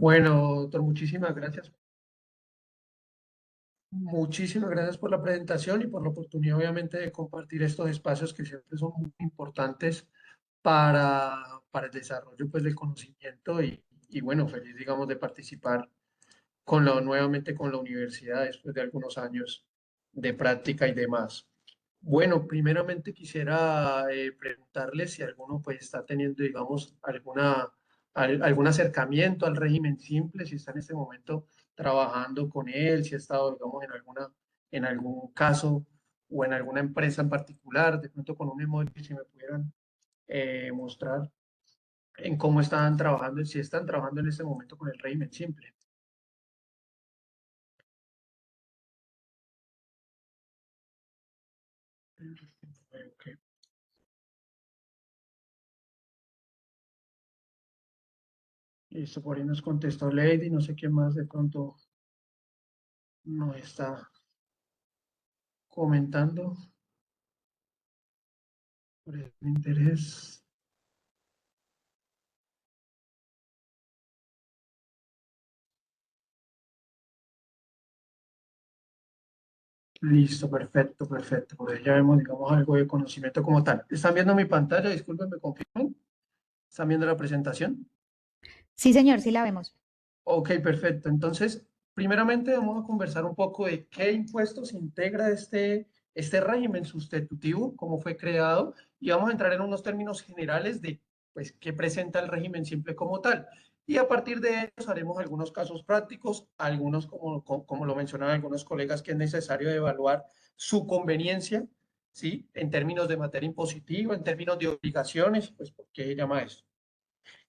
Bueno, doctor, muchísimas gracias. Muchísimas gracias por la presentación y por la oportunidad, obviamente, de compartir estos espacios que siempre son muy importantes para el desarrollo, pues, del conocimiento y bueno, feliz, digamos, de participar nuevamente con la universidad después de algunos años de práctica y demás. Bueno, primeramente quisiera preguntarle si alguno pues está teniendo, digamos, algún acercamiento al régimen simple, si está en este momento trabajando con él, si ha estado, digamos, en algún caso o en alguna empresa en particular, de pronto con un emoji, si me pudieran mostrar en cómo están trabajando, si están trabajando en este momento con el régimen simple. Ok. Listo, por ahí nos contestó Lady, no sé quién más de pronto nos está comentando por el interés. Listo, perfecto, perfecto. Por ahí ya vemos, digamos, algo de conocimiento como tal. ¿Están viendo mi pantalla? Disculpen, me confirman. ¿Están viendo la presentación? Sí, señor, sí la vemos. Ok, perfecto. Entonces, primeramente vamos a conversar un poco de qué impuestos integra este régimen sustitutivo, cómo fue creado, y vamos a entrar en unos términos generales de pues, qué presenta el régimen simple como tal. Y a partir de ellos haremos algunos casos prácticos, algunos, como lo mencionaban algunos colegas, que es necesario evaluar su conveniencia, ¿sí? En términos de materia impositiva, en términos de obligaciones, pues, ¿por qué llama esto?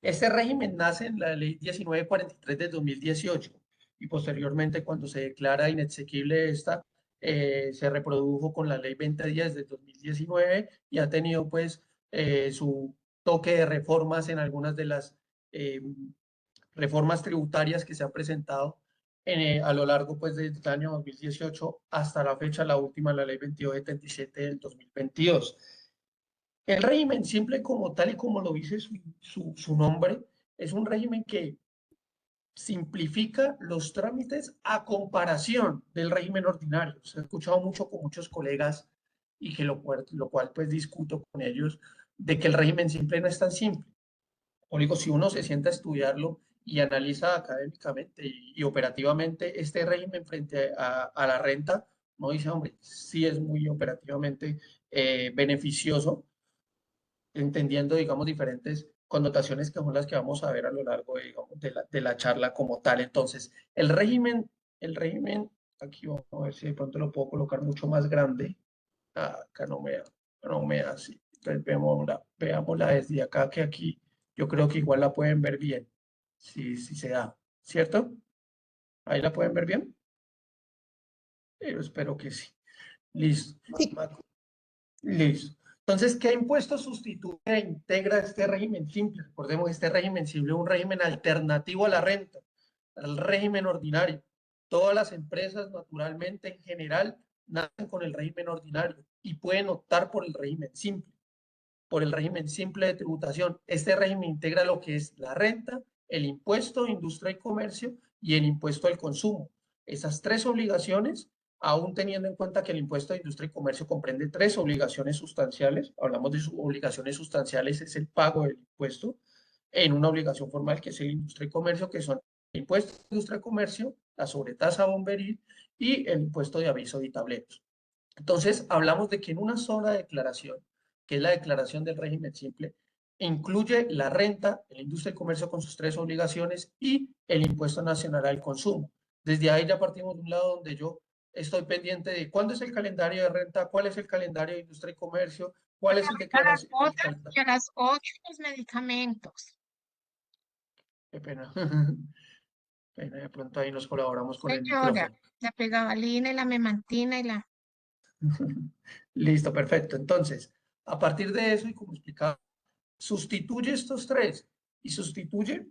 Este régimen nace en la Ley 1943 de 2018 y posteriormente cuando se declara inexequible esta, se reprodujo con la Ley 2010 de 2019 y ha tenido pues su toque de reformas en algunas de las eh, reformas tributarias que se han presentado a lo largo pues desde el año 2018 hasta la fecha, la última, la Ley 2277 del 2022. El régimen simple como tal y como lo dice su nombre, es un régimen que simplifica los trámites a comparación del régimen ordinario. Se ha escuchado mucho con muchos colegas y que lo cual pues discuto con ellos de que el régimen simple no es tan simple. O digo, si uno se sienta a estudiarlo y analiza académicamente y operativamente este régimen frente a la renta, no dice, hombre, sí es muy operativamente beneficioso entendiendo, digamos, diferentes connotaciones que son las que vamos a ver a lo largo de, digamos, de la charla como tal. Entonces, el régimen, aquí vamos a ver si de pronto lo puedo colocar mucho más grande. Ah, acá no me así. Entonces, veámosla desde acá, que aquí yo creo que igual la pueden ver bien, si se da, ¿cierto? Ahí la pueden ver bien. Pero espero que sí. Listo. Sí. Listo. Entonces, ¿qué impuesto sustituye e integra este régimen simple? Recordemos, este régimen simple es un régimen alternativo a la renta, al régimen ordinario. Todas las empresas, naturalmente, en general, nacen con el régimen ordinario y pueden optar por el régimen simple de tributación. Este régimen integra lo que es la renta, el impuesto de industria y comercio y el impuesto al consumo. Esas tres obligaciones, aún teniendo en cuenta que el impuesto de industria y comercio comprende tres obligaciones sustanciales, hablamos de sus obligaciones sustanciales, es el pago del impuesto, en una obligación formal que es el industria y comercio, que son el impuesto de industria y comercio, la sobretasa bomberil y el impuesto de aviso de tableros. Entonces, hablamos de que en una sola declaración, que es la declaración del régimen simple, incluye la renta, el industria y comercio con sus tres obligaciones y el impuesto nacional al consumo. Desde ahí ya partimos de un lado donde yo estoy pendiente de cuándo es el calendario de renta, cuál es el calendario de industria y comercio, cuál es A las el otras y calendario. a las 8 los medicamentos. Qué pena. Pena, de pronto ahí nos colaboramos con el Señora, micrófono. la pregabalina y la memantina y la... Listo, perfecto. Entonces, a partir de eso, y como explicaba, sustituye estos tres y sustituye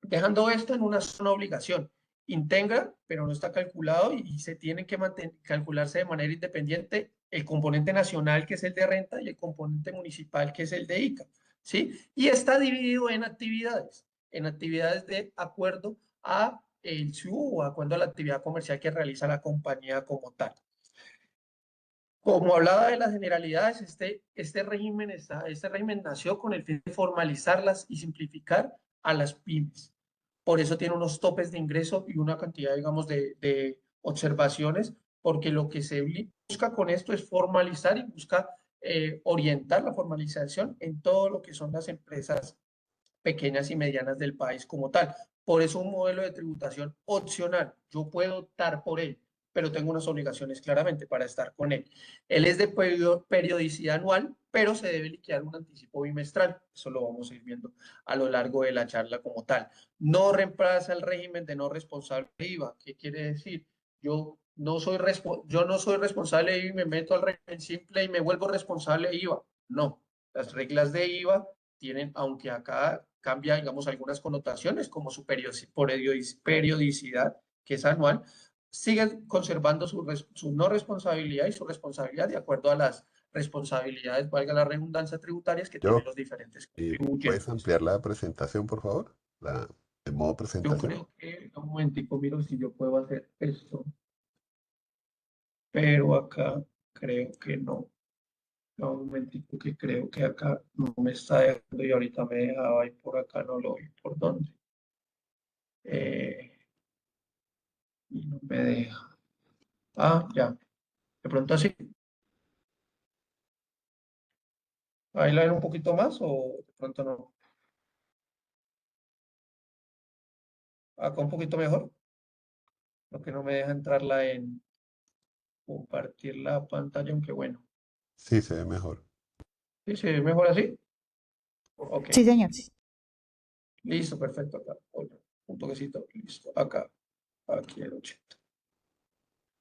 dejando esto en una sola obligación. Integra, pero no está calculado y se tienen que calcularse de manera independiente el componente nacional, que es el de renta, y el componente municipal, que es el de ICA, ¿sí? Y está dividido en actividades. en actividades de acuerdo a el SIU o acuerdo a la actividad comercial que realiza la compañía como tal. Como hablaba de las generalidades, este régimen nació con el fin de formalizarlas y simplificar a las pymes. Por eso tiene unos topes de ingreso y una cantidad, digamos, de observaciones, porque lo que se busca con esto es formalizar y busca orientar la formalización en todo lo que son las empresas pequeñas y medianas del país como tal. Por eso un modelo de tributación opcional. Yo puedo optar por él, pero tengo unas obligaciones claramente para estar con él. Él es de periodicidad anual, pero se debe liquidar un anticipo bimestral. Eso lo vamos a ir viendo a lo largo de la charla como tal. No reemplaza el régimen de no responsable de IVA. ¿Qué quiere decir? Yo no soy responsable de IVA y me meto al régimen simple y me vuelvo responsable de IVA. No, las reglas de IVA tienen, aunque acá cambia, digamos, algunas connotaciones como su periodicidad, que es anual, siguen conservando su no responsabilidad y su responsabilidad de acuerdo a las responsabilidades, valga la redundancia, tributarias que tienen Yo, los diferentes ¿puedes contribuyentes. ampliar la presentación, por favor? El modo Yo presentación. creo que, un momentico, miro si yo puedo hacer esto, pero acá creo que no. No, un momentico que creo que acá no me está dejando y ahorita me dejaba y por acá no lo vi. ¿Por dónde? Y no me deja. Ah, ya. De pronto así. Ahí la ven un poquito más o de pronto no. Acá un poquito mejor. Lo que no me deja entrarla en compartir la pantalla, aunque bueno. Sí, se ve mejor. Sí, se ve mejor así. Ok. Sí, señor. Listo, perfecto. Acá. Oye, un toquecito. Listo. Acá. Aquí el 80.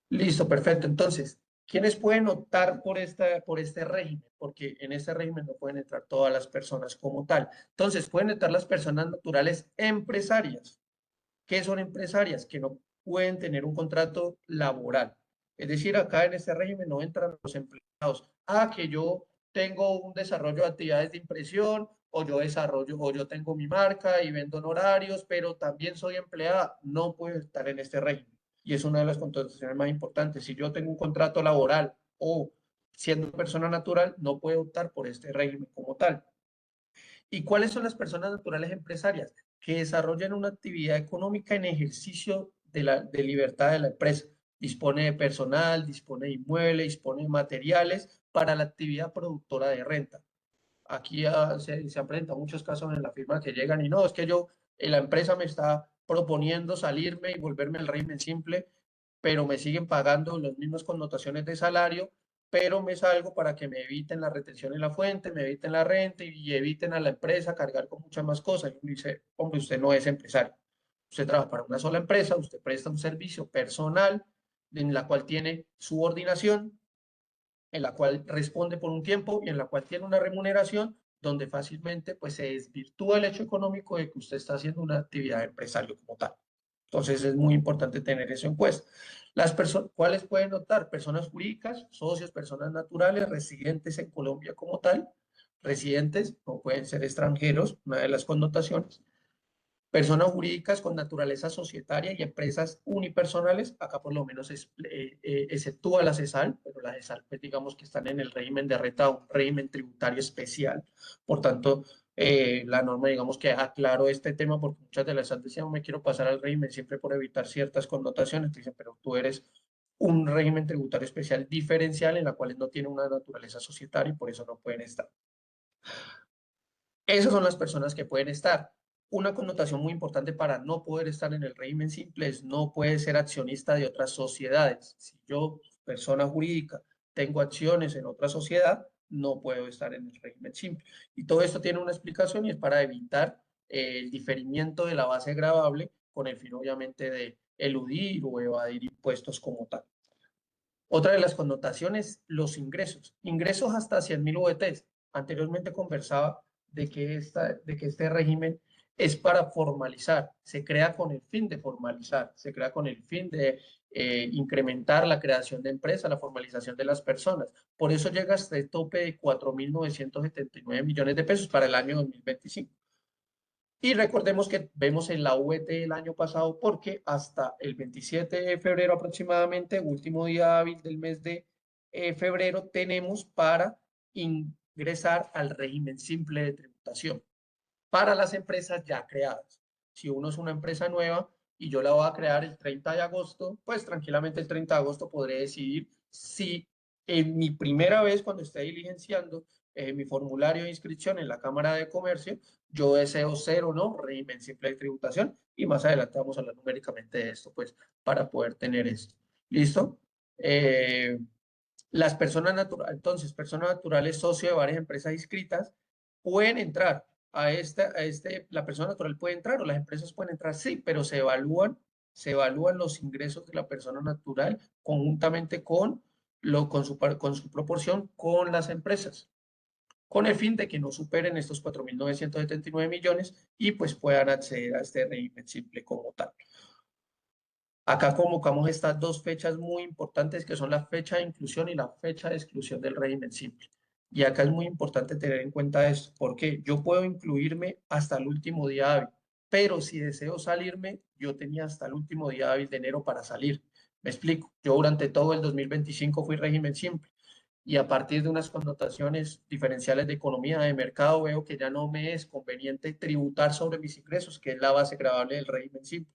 Listo, perfecto. Entonces, ¿quiénes pueden optar por este régimen? Porque en este régimen no pueden entrar todas las personas como tal. Entonces, pueden entrar las personas naturales empresarias. ¿Qué son empresarias? Que no pueden tener un contrato laboral. Es decir, acá en este régimen no entran los empleados. Ah, que yo tengo un desarrollo de actividades de impresión, o yo desarrollo, o yo tengo mi marca y vendo honorarios, pero también soy empleada. No puedo estar en este régimen. Y es una de las contrataciones más importantes. Si yo tengo un contrato laboral o siendo persona natural, no puedo optar por este régimen como tal. ¿Y cuáles son las personas naturales empresarias? Que desarrollan una actividad económica en ejercicio de libertad de la empresa. Dispone de personal, dispone de inmuebles, dispone de materiales para la actividad productora de renta. Aquí se han presentado muchos casos en la firma que llegan y no, es que la empresa me está proponiendo salirme y volverme al régimen simple, pero me siguen pagando las mismas connotaciones de salario, pero me salgo para que me eviten la retención en la fuente, me eviten la renta y eviten a la empresa cargar con muchas más cosas. Y uno dice, hombre, usted no es empresario. Usted trabaja para una sola empresa, usted presta un servicio personal en la cual tiene subordinación, en la cual responde por un tiempo y en la cual tiene una remuneración donde fácilmente pues se desvirtúa el hecho económico de que usted está haciendo una actividad de empresario como tal. Entonces es muy importante tener eso en cuenta. Las personas, ¿cuáles pueden optar? Personas jurídicas, socios, personas naturales, residentes en Colombia como tal. Residentes no pueden ser extranjeros, una de las connotaciones. Personas jurídicas con naturaleza societaria y empresas unipersonales, acá por lo menos exceptúa la CESAL, pero la CESAL, pues digamos que están en el régimen de renta, un régimen tributario especial. Por tanto, la norma, digamos que aclaró este tema porque muchas de las CESAL decían, no me quiero pasar al régimen siempre por evitar ciertas connotaciones. Dicen, pero tú eres un régimen tributario especial diferencial en la cual no tiene una naturaleza societaria y por eso no pueden estar. Esas son las personas que pueden estar. Una connotación muy importante para no poder estar en el régimen simple es no puede ser accionista de otras sociedades. Si yo, persona jurídica, tengo acciones en otra sociedad, no puedo estar en el régimen simple. Y todo esto tiene una explicación y es para evitar el diferimiento de la base gravable con el fin, obviamente, de eludir o evadir impuestos como tal. Otra de las connotaciones, los ingresos. Ingresos hasta 100.000 UETs. Anteriormente conversaba de que este régimen es para formalizar, se crea con el fin de formalizar, se crea con el fin de incrementar la creación de empresas, la formalización de las personas. Por eso llega hasta el tope de 4.979 millones de pesos para el año 2025. Y recordemos que vemos en la VT el año pasado porque hasta el 27 de febrero aproximadamente, último día hábil del mes de febrero, tenemos para ingresar al régimen simple de tributación para las empresas ya creadas. Si uno es una empresa nueva y yo la voy a crear el 30 de agosto, pues tranquilamente el 30 de agosto podré decidir si en mi primera vez cuando esté diligenciando mi formulario de inscripción en la Cámara de Comercio, yo deseo ser o no régimen simple de tributación y más adelante vamos a hablar numéricamente de esto, pues para poder tener esto. ¿Listo? Las personas naturales, entonces, personas naturales, socio de varias empresas inscritas, pueden entrar la persona natural puede entrar o las empresas pueden entrar, sí, pero se evalúan los ingresos de la persona natural conjuntamente con su proporción con las empresas, con el fin de que no superen estos 4.979 millones y pues puedan acceder a este régimen simple como tal. Acá convocamos estas dos fechas muy importantes que son la fecha de inclusión y la fecha de exclusión del régimen simple. Y acá es muy importante tener en cuenta esto, porque yo puedo incluirme hasta el último día hábil, pero si deseo salirme, yo tenía hasta el último día hábil de enero para salir. Me explico, yo durante todo el 2025 fui régimen simple y a partir de unas connotaciones diferenciales de economía de mercado veo que ya no me es conveniente tributar sobre mis ingresos, que es la base gravable del régimen simple.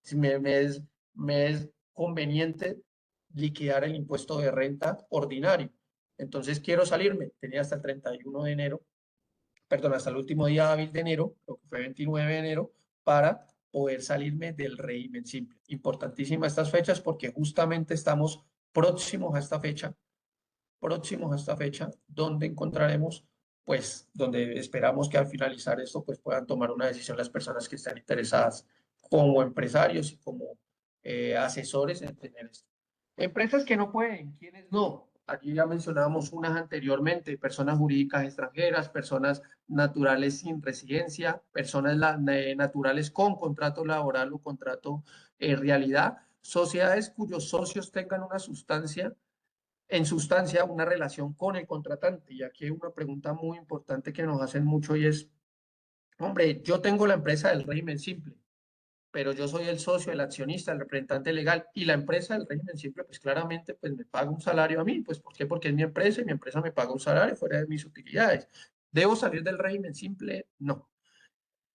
Si me es conveniente liquidar el impuesto de renta ordinario. Entonces quiero salirme, tenía hasta el 31 de enero, perdón, hasta el último día hábil de enero, lo que fue 29 de enero, para poder salirme del régimen simple. Importantísimas estas fechas porque justamente estamos próximos a esta fecha, donde encontraremos, pues, donde esperamos que al finalizar esto, pues puedan tomar una decisión las personas que están interesadas como empresarios y como asesores en tener esto. Empresas que no pueden, ¿quiénes no? Aquí ya mencionábamos unas anteriormente, personas jurídicas extranjeras, personas naturales sin residencia, personas naturales con contrato laboral o contrato realidad, sociedades cuyos socios tengan una en sustancia, una relación con el contratante. Y aquí hay una pregunta muy importante que nos hacen mucho y es, hombre, yo tengo la empresa del régimen simple, pero yo soy el socio, el accionista, el representante legal y la empresa del régimen simple, pues claramente pues me paga un salario a mí. Pues ¿por qué? Porque es mi empresa y mi empresa me paga un salario fuera de mis utilidades. ¿Debo salir del régimen simple? No.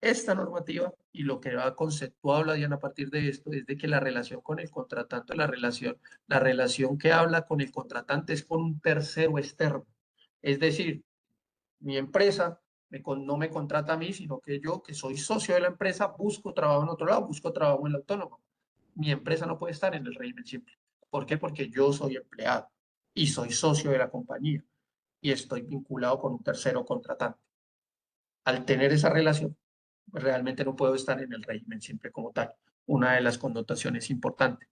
Esta normativa y lo que va conceptuado la Diana a partir de esto es de que la relación con el contratante, la relación que habla con el contratante es con un tercero externo. Es decir, mi empresa no me contrata a mí, sino que yo, que soy socio de la empresa, busco trabajo en otro lado, busco trabajo en la autónoma. Mi empresa no puede estar en el régimen simple. ¿Por qué? Porque yo soy empleado y soy socio de la compañía y estoy vinculado con un tercero contratante. Al tener esa relación, pues realmente no puedo estar en el régimen simple como tal. Una de las connotaciones importantes.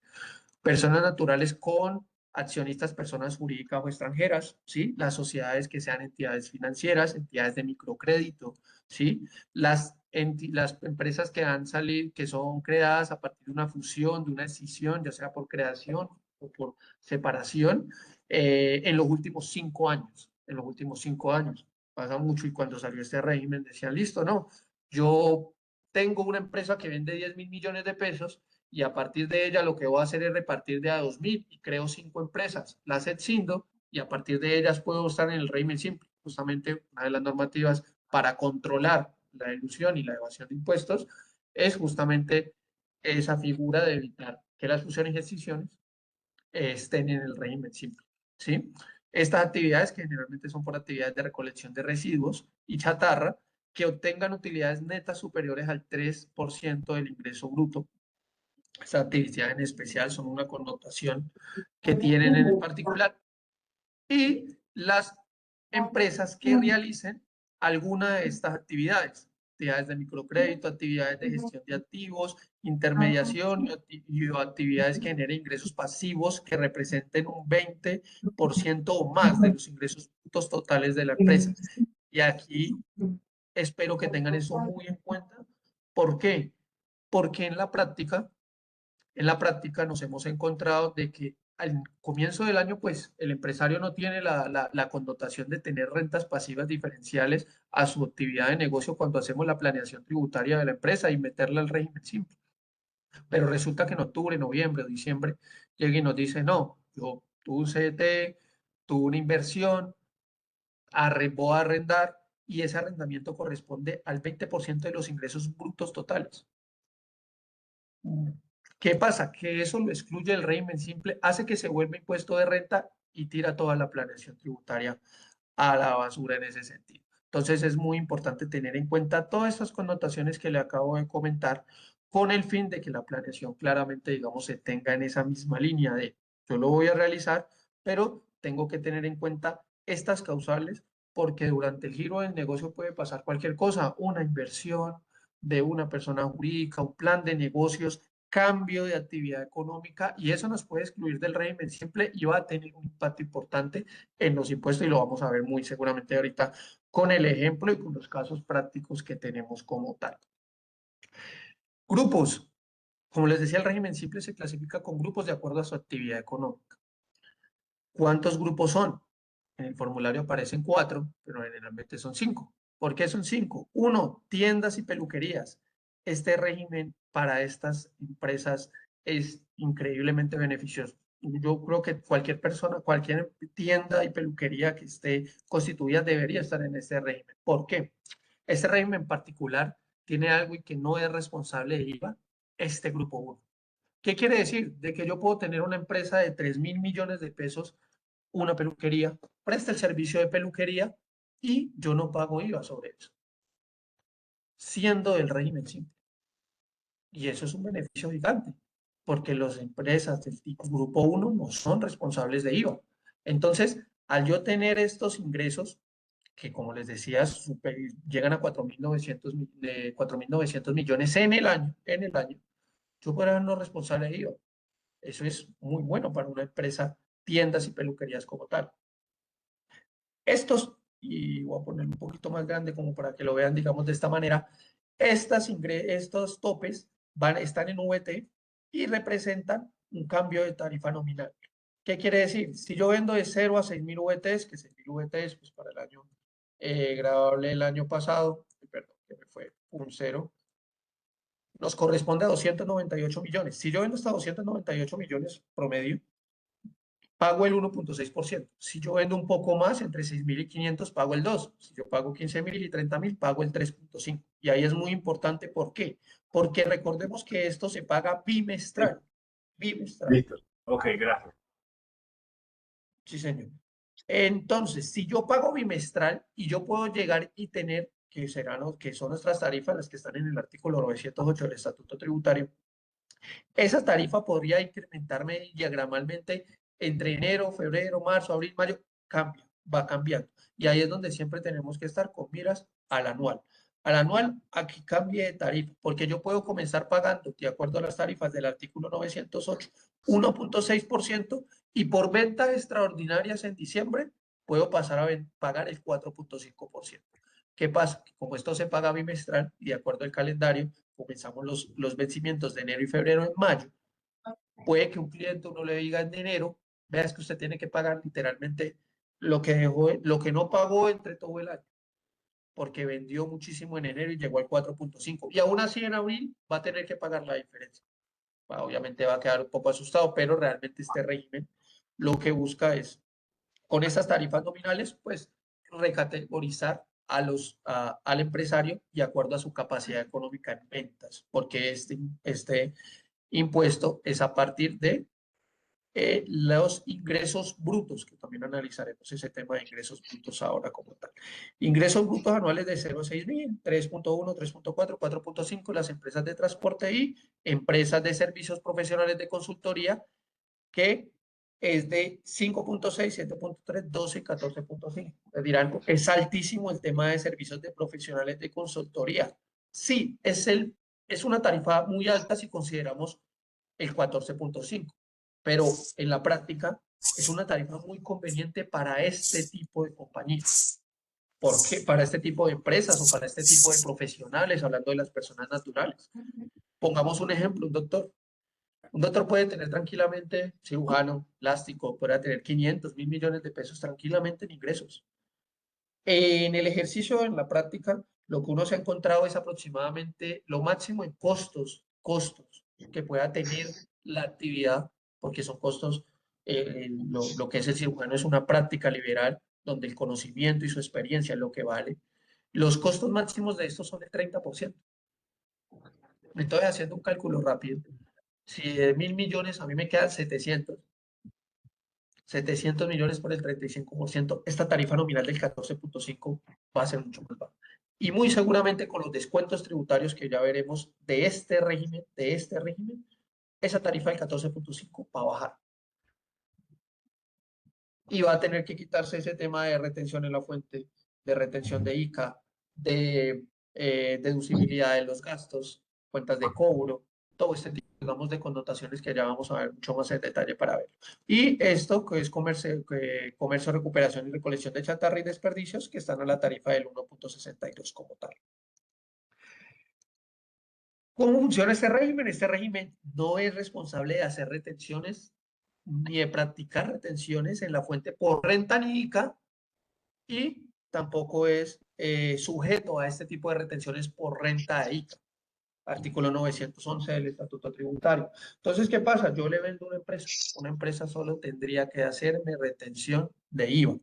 Personas naturales con accionistas, personas jurídicas o extranjeras, ¿sí? Las sociedades que sean entidades financieras, entidades de microcrédito, ¿sí? Las empresas que han salido, que son creadas a partir de una fusión, de una escisión, ya sea por creación o por separación, en los últimos 5 años. En los últimos 5 años. Pasa mucho y cuando salió este régimen decían, listo, no, yo tengo una empresa que vende 10.000 millones de pesos y a partir de ella lo que voy a hacer es repartir de a 2.000 y creo 5 empresas, las extiendo y a partir de ellas puedo estar en el régimen simple. Justamente una de las normativas para controlar la ilusión y la evasión de impuestos es justamente esa figura de evitar que las fusiones y excisiones estén en el régimen simple, ¿sí? Estas actividades, que generalmente son por actividades de recolección de residuos y chatarra, que obtengan utilidades netas superiores al 3% del ingreso bruto. Estas actividades en especial son una connotación que tienen en el particular. Y las empresas que realicen alguna de estas actividades de microcrédito, actividades de gestión de activos, intermediación y actividades que generen ingresos pasivos que representen un 20% o más de los ingresos brutos totales de la empresa. Y aquí espero que tengan eso muy en cuenta. ¿Por qué? Porque en la práctica nos hemos encontrado de que al comienzo del año, pues el empresario no tiene la connotación de tener rentas pasivas diferenciales a su actividad de negocio cuando hacemos la planeación tributaria de la empresa y meterla al régimen simple. Pero resulta que en octubre, noviembre o diciembre llega y nos dice, no, yo tuve un CDT, tuve una inversión, voy a arrendar y ese arrendamiento corresponde al 20% de los ingresos brutos totales. ¿Qué pasa? Que eso lo excluye el régimen simple, hace que se vuelva impuesto de renta y tira toda la planeación tributaria a la basura en ese sentido. Entonces es muy importante tener en cuenta todas estas connotaciones que le acabo de comentar con el fin de que la planeación claramente, digamos, se tenga en esa misma línea de yo lo voy a realizar, pero tengo que tener en cuenta estas causales porque durante el giro del negocio puede pasar cualquier cosa, una inversión de una persona jurídica, un plan de negocios, cambio de actividad económica y eso nos puede excluir del régimen simple y va a tener un impacto importante en los impuestos y lo vamos a ver muy seguramente ahorita con el ejemplo y con los casos prácticos que tenemos como tal. Grupos. Como les decía, el régimen simple se clasifica con grupos de acuerdo a su actividad económica. ¿Cuántos grupos son? En el formulario aparecen 4, pero generalmente son 5. ¿Por qué son 5? 1, tiendas y peluquerías. Este régimen para estas empresas es increíblemente beneficioso. Yo creo que cualquier persona, cualquier tienda y peluquería que esté constituida debería estar en este régimen. ¿Por qué? Este régimen particular tiene algo y que no es responsable de IVA, este grupo 1. ¿Qué quiere decir? De que yo puedo tener una empresa de 3.000 millones de pesos, una peluquería, presta el servicio de peluquería y yo no pago IVA sobre eso, siendo del régimen simple. Y eso es un beneficio gigante, porque las empresas del tipo Grupo 1 no son responsables de IVA. Entonces, al yo tener estos ingresos, que como les decía, llegan a 4.900 millones en el año, yo puedo ser no responsable de IVA. Eso es muy bueno para una empresa, tiendas y peluquerías como tal. Estos, y voy a poner un poquito más grande como para que lo vean, digamos, de esta manera, estos topes están en VT y representan un cambio de tarifa nominal. ¿Qué quiere decir? Si yo vendo de 0 a 6.000 VTs, que 6.000 VTs, pues para el año grabable el año pasado, perdón, que me fue un 0, nos corresponde a 298 millones. Si yo vendo hasta 298 millones promedio, pago el 1.6%. Si yo vendo un poco más, entre 6.000 y 500, pago el 2%. Si yo pago 15.000 y 30.000, pago el 3.5%. Y ahí es muy importante, ¿por qué? Porque recordemos que esto se paga bimestral. Bimestral. Listo. Ok, gracias. Sí, señor. Entonces, si yo pago bimestral y yo puedo llegar y tener, que son nuestras tarifas, las que están en el artículo 908 del Estatuto Tributario, esa tarifa podría incrementarme diagramalmente entre enero, febrero, marzo, abril, mayo, cambia, va cambiando. Y ahí es donde siempre tenemos que estar con miras al anual. Al anual, aquí cambie de tarifa, porque yo puedo comenzar pagando, de acuerdo a las tarifas del artículo 908, 1.6% y por ventas extraordinarias en diciembre puedo pasar a pagar el 4.5%. ¿Qué pasa? Como esto se paga bimestral y de acuerdo al calendario, comenzamos los vencimientos de enero y febrero en mayo. Puede que un cliente uno le diga en enero, veas que usted tiene que pagar literalmente lo que dejó, lo que no pagó entre todo el año, porque vendió muchísimo en enero y llegó al 4.5. Y aún así en abril va a tener que pagar la diferencia. Obviamente va a quedar un poco asustado, pero realmente este régimen lo que busca es, con estas tarifas nominales, pues recategorizar al empresario de acuerdo a su capacidad económica en ventas, porque este impuesto es a partir de los ingresos brutos, que también analizaremos ese tema de ingresos brutos ahora como tal. Ingresos brutos anuales de 0 a 6.000, 3.1, 3.4, 4.5, las empresas de transporte y empresas de servicios profesionales de consultoría, que es de 5.6, 7.3, 12 y 14.5. Me dirán, es altísimo el tema de servicios de profesionales de consultoría. Sí, es una tarifa muy alta si consideramos el 14.5, pero en la práctica es una tarifa muy conveniente para este tipo de compañías. ¿Por qué? Para este tipo de empresas o para este tipo de profesionales, hablando de las personas naturales. Pongamos un ejemplo, un doctor. Un doctor puede tener tranquilamente, cirujano, plástico, puede tener 500, 1.000 millones de pesos tranquilamente en ingresos. En el ejercicio, en la práctica, lo que uno se ha encontrado es aproximadamente lo máximo en costos que pueda tener la actividad, porque son costos, lo que es el cirujano es una práctica liberal, donde el conocimiento y su experiencia es lo que vale. Los costos máximos de estos son el 30%. Entonces, haciendo un cálculo rápido, si de 1.000 millones a mí me quedan 700 millones por el 35%, esta tarifa nominal del 14.5 va a ser mucho más baja. Y muy seguramente con los descuentos tributarios que ya veremos de este régimen, esa tarifa del 14.5 va a bajar. Y va a tener que quitarse ese tema de retención en la fuente, de retención de ICA, de deducibilidad de los gastos, cuentas de cobro, todo este tipo, digamos, de connotaciones que ya vamos a ver mucho más en detalle para ver. Y esto que es comercio, recuperación y recolección de chatarra y desperdicios, que están a la tarifa del 1.62 como tal. ¿Cómo funciona este régimen? Este régimen no es responsable de hacer retenciones ni de practicar retenciones en la fuente por renta ni ICA, y tampoco es sujeto a este tipo de retenciones por renta de ICA. Artículo 911 del Estatuto Tributario. Entonces, ¿qué pasa? Yo le vendo una empresa solo tendría que hacerme retención de IVA.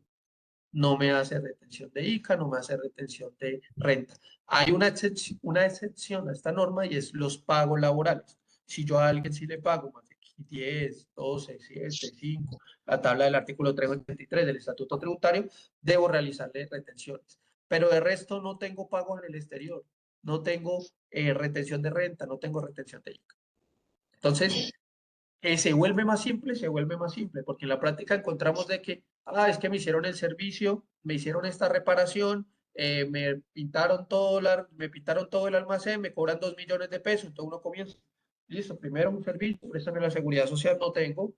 No me hace retención de ICA, no me hace retención de renta. Hay una excepción a esta norma y es los pagos laborales. Si yo a alguien sí le pago más de 10, 12, 7, 5, la tabla del artículo 383 del Estatuto Tributario, debo realizarle retenciones. Pero de resto no tengo pagos en el exterior, no tengo retención de renta, no tengo retención de ICA. Entonces, se vuelve más simple, porque en la práctica encontramos de que, es que me hicieron el servicio, me hicieron esta reparación, me pintaron todo el almacén, me cobran 2 millones de pesos, entonces uno comienza, listo, primero un servicio, préstame la seguridad social, no tengo,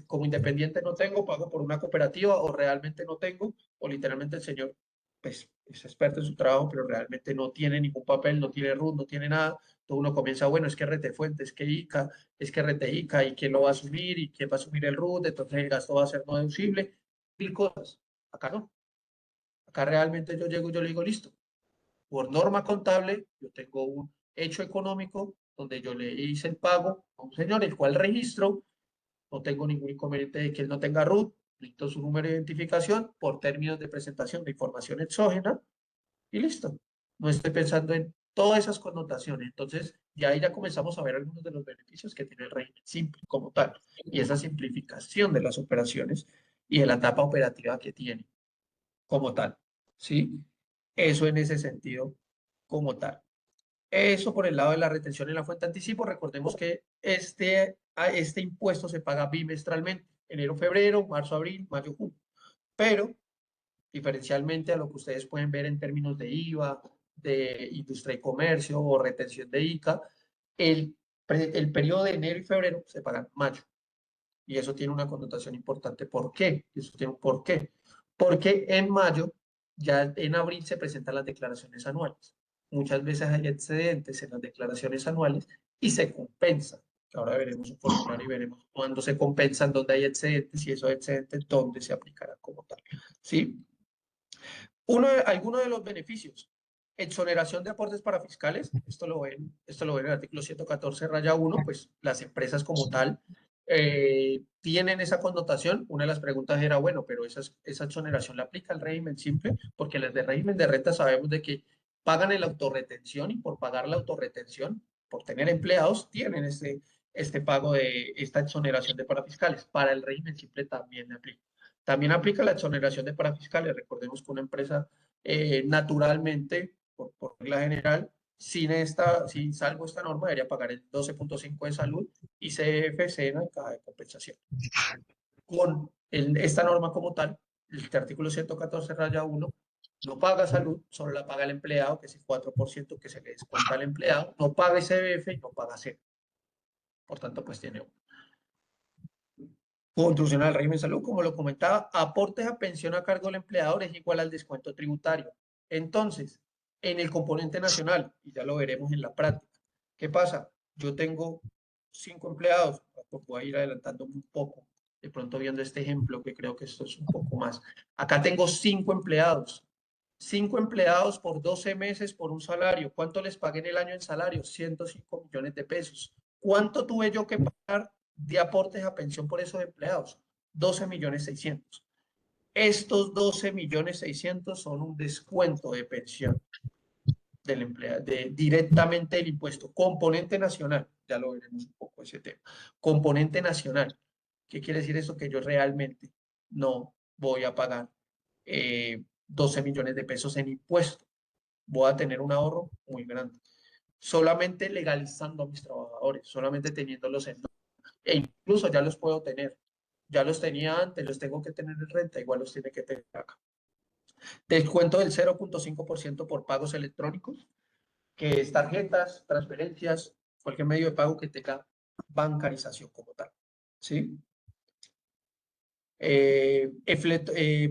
como independiente no tengo, pago por una cooperativa o realmente no tengo, o literalmente el señor, pues, es experto en su trabajo, pero realmente no tiene ningún papel, no tiene RUT, no tiene nada, entonces uno comienza, bueno, es que Retefuentes, es que ICA, es que RTICA y quién lo va a asumir y quién va a asumir el RUT, entonces el gasto va a ser no deducible, mil cosas. Acá no. Acá realmente yo llego y yo le digo, listo, por norma contable, yo tengo un hecho económico donde yo le hice el pago a un señor, el cual registro, no tengo ningún inconveniente de que él no tenga RUT, listo su número de identificación por términos de presentación de información exógena y listo. No estoy pensando en todas esas connotaciones. Entonces, ya ahí ya comenzamos a ver algunos de los beneficios que tiene el régimen simple como tal, y esa simplificación de las operaciones y de la etapa operativa que tiene como tal. ¿Sí? Eso en ese sentido como tal. Eso por el lado de la retención en la fuente de anticipo. Recordemos que este impuesto se paga bimestralmente, enero, febrero, marzo, abril, mayo, junio. Pero diferencialmente a lo que ustedes pueden ver en términos de IVA, de industria y comercio o retención de ICA, el periodo de enero y febrero se pagan en mayo. Y eso tiene una connotación importante. ¿Por qué? Eso tiene un porqué. Porque en mayo, ya en abril se presentan las declaraciones anuales. Muchas veces hay excedentes en las declaraciones anuales y se compensa. Ahora veremos un formulario y veremos cuándo se compensan, dónde hay excedentes y esos excedentes, dónde se aplicarán como tal. ¿Sí? Algunos de los beneficios, exoneración de aportes para fiscales, esto lo ven en el artículo 114 raya 1, pues las empresas como tal tienen esa connotación. Una de las preguntas era, bueno, pero esa exoneración la aplica al régimen simple, porque las de régimen de renta sabemos de que pagan el autorretención y por pagar la autorretención, por tener empleados, tienen este pago de esta exoneración de parafiscales. Para el régimen simple también aplica. También aplica la exoneración de parafiscales. Recordemos que una empresa naturalmente, por regla general, sin salvo esta norma, debería pagar el 12.5 de salud y CF, SENA y caja de compensación. Con esta norma como tal, el artículo 114 raya 1, no paga salud, solo la paga el empleado, que es el 4% que se le descuenta al empleado, no paga CBF y no paga SENA. Por tanto, pues tiene contribución al régimen de salud, como lo comentaba, aportes a pensión a cargo del empleador es igual al descuento tributario. Entonces, en el componente nacional, y ya lo veremos en la práctica, ¿qué pasa? Yo tengo 5 empleados, voy a ir adelantando un poco, de pronto viendo este ejemplo, que creo que esto es un poco más. Acá tengo 5 empleados. 5 empleados por 12 meses por un salario. ¿Cuánto les pagué en el año en salario? 105 millones de pesos. ¿Cuánto tuve yo que pagar de aportes a pensión por esos empleados? 12 millones 600. Estos 12 millones 600 son un descuento de pensión del empleado, directamente del impuesto. Componente nacional, ya lo veremos un poco ese tema. Componente nacional. ¿Qué quiere decir eso? Que yo realmente no voy a pagar 12 millones de pesos en impuesto. Voy a tener un ahorro muy grande. Solamente legalizando a mis trabajadores, solamente teniéndolos en... E incluso ya los puedo tener. Ya los tenía antes, los tengo que tener en renta, igual los tiene que tener acá. Descuento del 0.5% por pagos electrónicos, que es tarjetas, transferencias, cualquier medio de pago que tenga bancarización como tal. ¿Sí?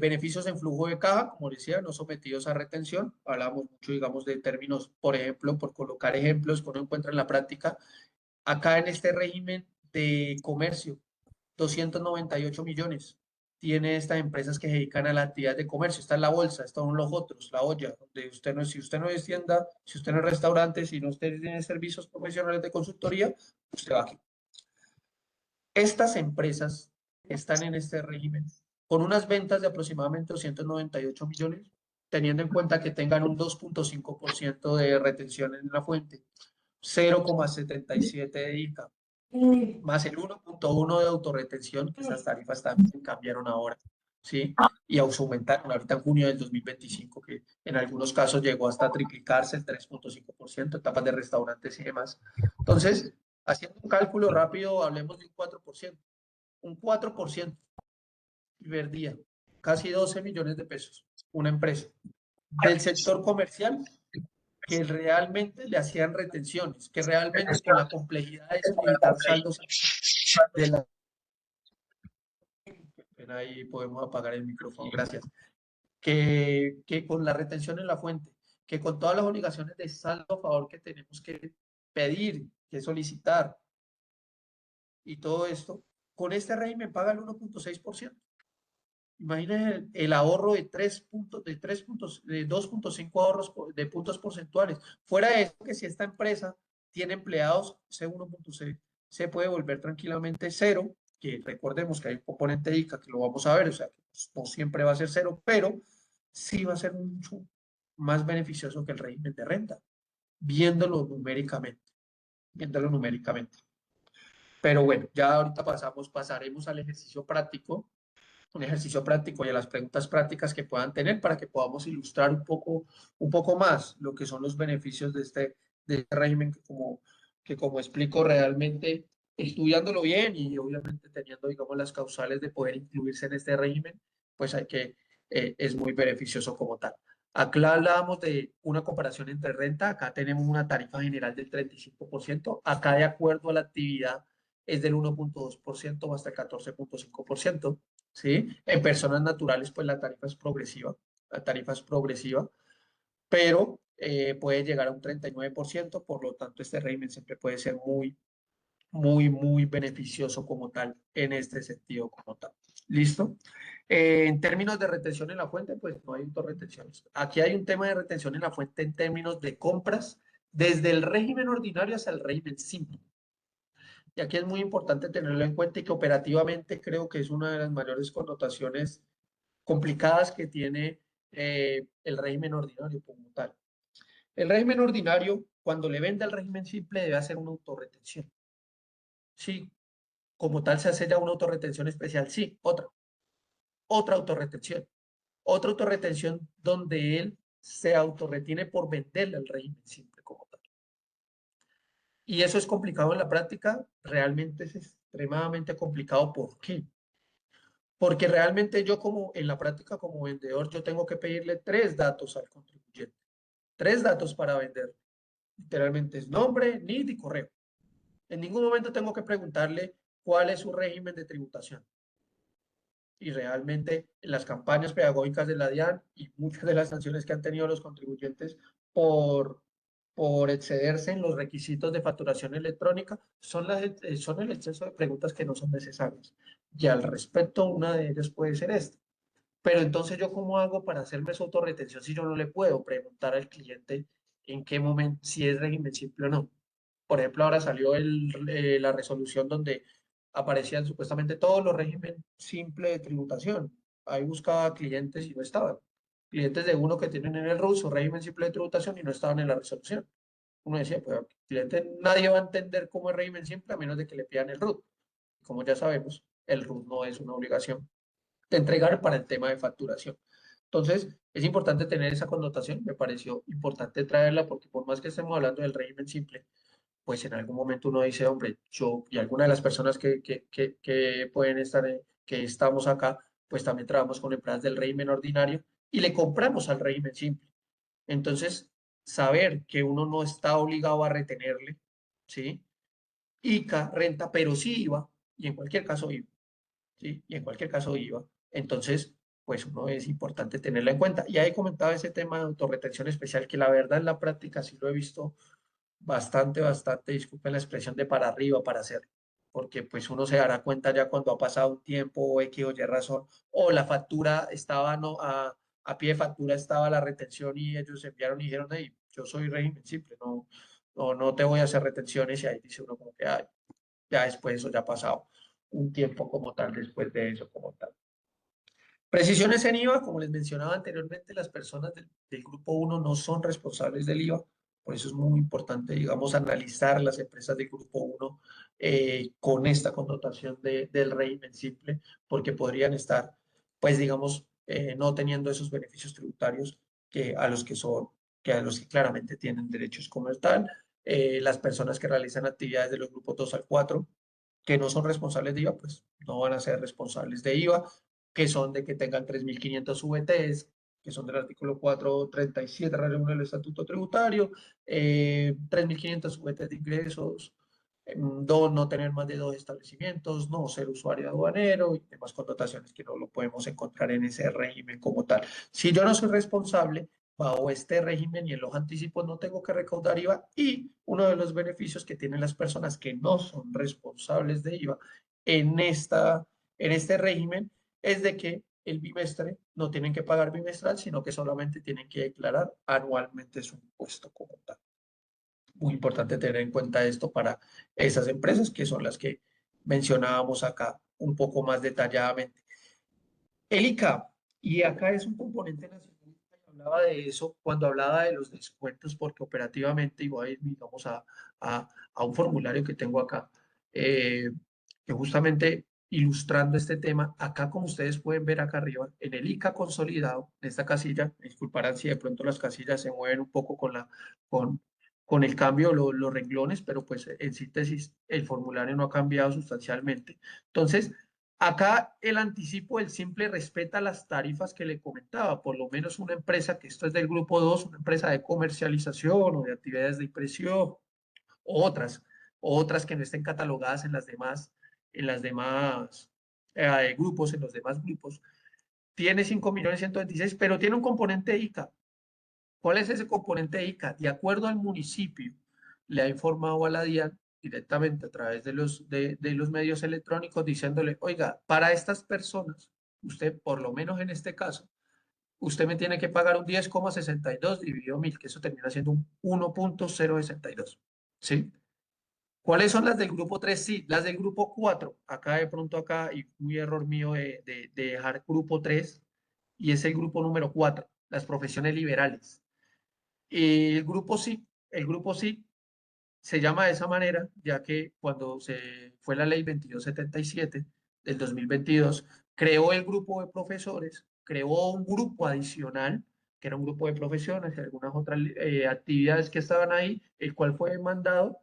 Beneficios en flujo de caja, como decía, no sometidos a retención. Hablamos mucho, digamos, de términos, por ejemplo, por colocar ejemplos que uno encuentra en la práctica. Acá en este régimen de comercio, 298 millones tiene estas empresas que se dedican a la actividad de comercio. Está en la bolsa, están los otros, la olla, donde usted no, si usted no es tienda, si usted no es restaurante, si no usted tiene servicios profesionales de consultoría, usted va aquí. Estas empresas están en este régimen con unas ventas de aproximadamente 298 millones, teniendo en cuenta que tengan un 2.5% de retención en la fuente, 0,77 de ICA, más el 1.1 de autorretención, que esas tarifas también cambiaron ahora, ¿sí? Y aumentaron ahorita en junio del 2025, que en algunos casos llegó hasta triplicarse el 3.5%, etapas de restaurantes y demás. Entonces, haciendo un cálculo rápido, hablemos de un 4%. Un 4% primer día, casi 12 millones de pesos, una empresa del sector comercial que realmente le hacían retenciones, que realmente con la complejidad de solicitar saldos de la... Ahí podemos apagar el micrófono, gracias. Que con la retención en la fuente, que con todas las obligaciones de saldo a favor que tenemos que pedir, que solicitar y todo esto, con este régimen paga el 1.6%. Imagínense el ahorro de 2.5 ahorros de puntos porcentuales. Fuera de eso, que si esta empresa tiene empleados, ese 1.6 se puede volver tranquilamente cero, que recordemos que hay un componente ICA que lo vamos a ver, o sea, que no siempre va a ser cero, pero sí va a ser mucho más beneficioso que el régimen de renta, viéndolo numéricamente, viéndolo numéricamente. Pero bueno, ya ahorita pasaremos al ejercicio práctico, un ejercicio práctico y a las preguntas prácticas que puedan tener para que podamos ilustrar un poco más lo que son los beneficios de este régimen que como explico realmente estudiándolo bien y obviamente teniendo, digamos, las causales de poder incluirse en este régimen, pues es muy beneficioso como tal. Acá hablábamos de una comparación entre renta, acá tenemos una tarifa general del 35%, acá de acuerdo a la actividad es del 1.2% hasta el 14.5%. ¿Sí? En personas naturales, pues la tarifa es progresiva, pero puede llegar a un 39%, por lo tanto este régimen siempre puede ser muy beneficioso como tal, en este sentido como tal. ¿Listo? En términos de retención en la fuente, pues no hay autorretenciones. Aquí hay un tema de retención en la fuente en términos de compras, desde el régimen ordinario hasta el régimen simple. Y aquí es muy importante tenerlo en cuenta y que operativamente creo que es una de las mayores connotaciones complicadas que tiene el régimen ordinario como tal. El régimen ordinario, cuando le vende al régimen simple, debe hacer una autorretención. Sí, como tal se hace ya una autorretención especial. Sí, otra autorretención. Otra autorretención donde él se autorretiene por venderle al régimen simple como tal. Y eso es complicado en la práctica, realmente es extremadamente complicado. ¿Por qué? Porque realmente yo como en la práctica como vendedor, yo tengo que pedirle 3 datos al contribuyente. 3 datos para vender. Literalmente es nombre, NID y correo. En ningún momento tengo que preguntarle cuál es su régimen de tributación. Y realmente en las campañas pedagógicas de la DIAN y muchas de las sanciones que han tenido los contribuyentes por por excederse en los requisitos de facturación electrónica son el exceso de preguntas que no son necesarias. Y al respecto, una de ellas puede ser esta. Pero entonces, ¿yo cómo hago para hacerme esa autorretención si yo no le puedo preguntar al cliente en qué momento, si es régimen simple o no? Por ejemplo, ahora salió la resolución donde aparecían supuestamente todos los regímenes simples de tributación. Ahí buscaba clientes y no estaban. Clientes de uno que tienen en el RUT su régimen simple de tributación y no estaban en la resolución. Uno decía, pues, cliente, nadie va a entender cómo es régimen simple a menos de que le pidan el RUT. Como ya sabemos, el RUT no es una obligación de entregar para el tema de facturación. Entonces, es importante tener esa connotación. Me pareció importante traerla porque por más que estemos hablando del régimen simple, pues en algún momento uno dice, hombre, yo y alguna de las personas que pueden estar, que estamos acá, pues también trabajamos con empresas del régimen ordinario y le compramos al régimen simple. Entonces, saber que uno no está obligado a retenerle, ¿sí? ICA, renta, pero sí IVA, y en cualquier caso IVA, ¿sí? Y en cualquier caso IVA. Entonces, pues uno es importante tenerla en cuenta. Y ahí comentaba ese tema de autorretención especial, que la verdad en la práctica sí lo he visto bastante, disculpen la expresión, de para arriba para hacer, porque pues uno se dará cuenta ya cuando ha pasado un tiempo o X o Y razón, o la factura estaba, no, a pie de factura estaba la retención y ellos enviaron y dijeron, hey, yo soy régimen simple, no te voy a hacer retenciones y ahí dice uno como que, ay, ya después eso ya ha pasado un tiempo como tal, después de eso como tal. Precisiones en IVA, como les mencionaba anteriormente, las personas del grupo 1 no son responsables del IVA, por eso es muy importante, digamos, analizar las empresas del grupo 1 con esta connotación del régimen simple, porque podrían estar, pues, digamos, no teniendo esos beneficios tributarios a los que son, que a los que claramente tienen derechos como tal. Las personas que realizan actividades de los grupos 2 al 4 que no son responsables de IVA, pues no van a ser responsables de IVA, que son de que tengan 3.500 VTs, que son del artículo 437 del Estatuto Tributario, 3.500 VTs de ingresos, no tener más de 2 establecimientos, no ser usuario aduanero y demás connotaciones que no lo podemos encontrar en ese régimen como tal. Si yo no soy responsable, bajo este régimen y en los anticipos no tengo que recaudar IVA y uno de los beneficios que tienen las personas que no son responsables de IVA en este régimen es de que el bimestre no tienen que pagar bimestral, sino que solamente tienen que declarar anualmente su impuesto como tal. Muy importante tener en cuenta esto para esas empresas que son las que mencionábamos acá un poco más detalladamente. El ICA, y acá es un componente nacional, y hablaba de eso cuando hablaba de los descuentos, porque operativamente, y voy a ir, digamos, a un formulario que tengo acá, eh, que justamente ilustrando este tema, acá como ustedes pueden ver acá arriba, en el ICA consolidado, en esta casilla, me disculparán si de pronto las casillas se mueven un poco con, con el cambio, los renglones, pero pues en síntesis el formulario no ha cambiado sustancialmente. Entonces, acá el anticipo del simple respeta las tarifas que le comentaba, por lo menos una empresa que esto es del grupo 2, una empresa de comercialización o de actividades de impresión, o otras que no estén catalogadas en las demás grupos, en los demás grupos, tiene 5.126.000, pero tiene un componente ICA. ¿Cuál es ese componente ICA? De acuerdo al municipio, le ha informado a la DIAN directamente a través de los medios electrónicos diciéndole, oiga, para estas personas, usted, por lo menos en este caso, usted me tiene que pagar un 10,62 dividido 1.000, que eso termina siendo un 1,062. ¿Sí? ¿Cuáles son las del grupo 3? Sí, las del grupo 4. Acá de pronto acá, y muy error mío de dejar grupo 3, y es el grupo número 4, las profesiones liberales. El grupo sí se llama de esa manera, ya que cuando se fue la ley 2277 del 2022, creó el grupo de profesores, creó un grupo adicional, que era un grupo de profesiones y algunas otras actividades que estaban ahí, el cual fue demandado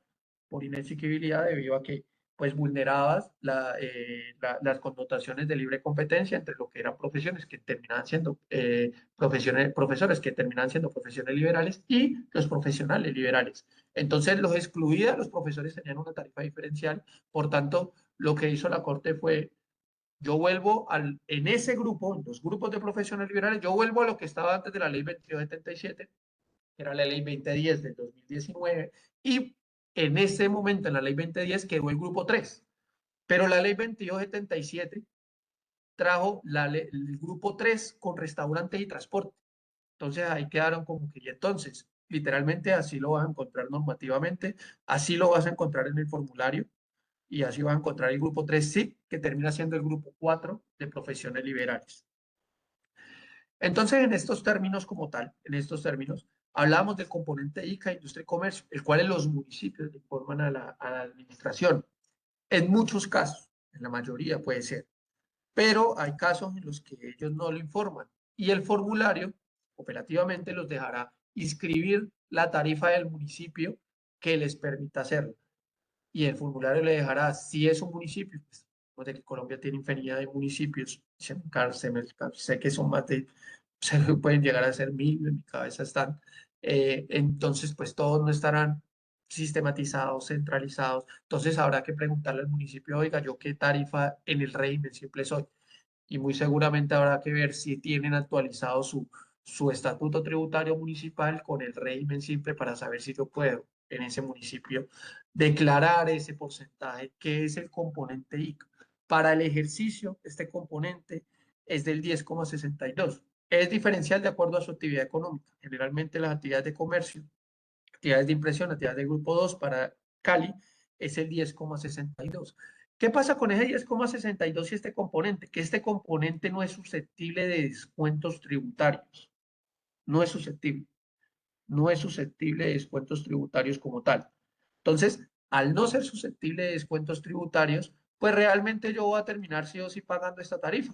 por inexequibilidad debido a que pues vulnerabas las connotaciones de libre competencia entre lo que eran profesiones que terminaban siendo profesores que terminaban siendo profesiones liberales y los profesionales liberales. Entonces los excluía, los profesores tenían una tarifa diferencial, por tanto, lo que hizo la Corte fue, yo vuelvo en ese grupo, en los grupos de profesionales liberales, yo vuelvo a lo que estaba antes de la ley 2277, que era la ley 2010 del 2019, y en ese momento, en la ley 2010, quedó el grupo 3, pero la ley 2277 trajo el grupo 3 con restaurantes y transporte. Entonces ahí quedaron como que, y entonces, literalmente así lo vas a encontrar normativamente, así lo vas a encontrar en el formulario, y así vas a encontrar el grupo 3 sí, que termina siendo el grupo 4 de profesiones liberales. Entonces, en estos términos como tal, en estos términos, hablamos del componente ICA, industria y comercio, el cual en los municipios informan a la administración. En muchos casos, en la mayoría puede ser, pero hay casos en los que ellos no lo informan y el formulario operativamente los dejará inscribir la tarifa del municipio que les permita hacerlo. Y el formulario le dejará, si es un municipio, pues de que Colombia tiene infinidad de municipios, sé que son más de, pueden llegar a ser 1000, en mi cabeza están, entonces pues todos no estarán sistematizados, centralizados, entonces habrá que preguntarle al municipio, oiga, yo qué tarifa en el régimen simple soy, y muy seguramente habrá que ver si tienen actualizado su estatuto tributario municipal con el régimen simple para saber si yo puedo en ese municipio declarar ese porcentaje que es el componente ICA. Para el ejercicio, este componente es del 10,62. Es diferencial de acuerdo a su actividad económica. Generalmente las actividades de comercio, actividades de impresión, actividades de grupo 2 para Cali es el 10,62. ¿Qué pasa con ese 10,62 y este componente? Que este componente no es susceptible de descuentos tributarios. No es susceptible. No es susceptible de descuentos tributarios como tal. Entonces, al no ser susceptible de descuentos tributarios, pues realmente yo voy a terminar sí o sí pagando esta tarifa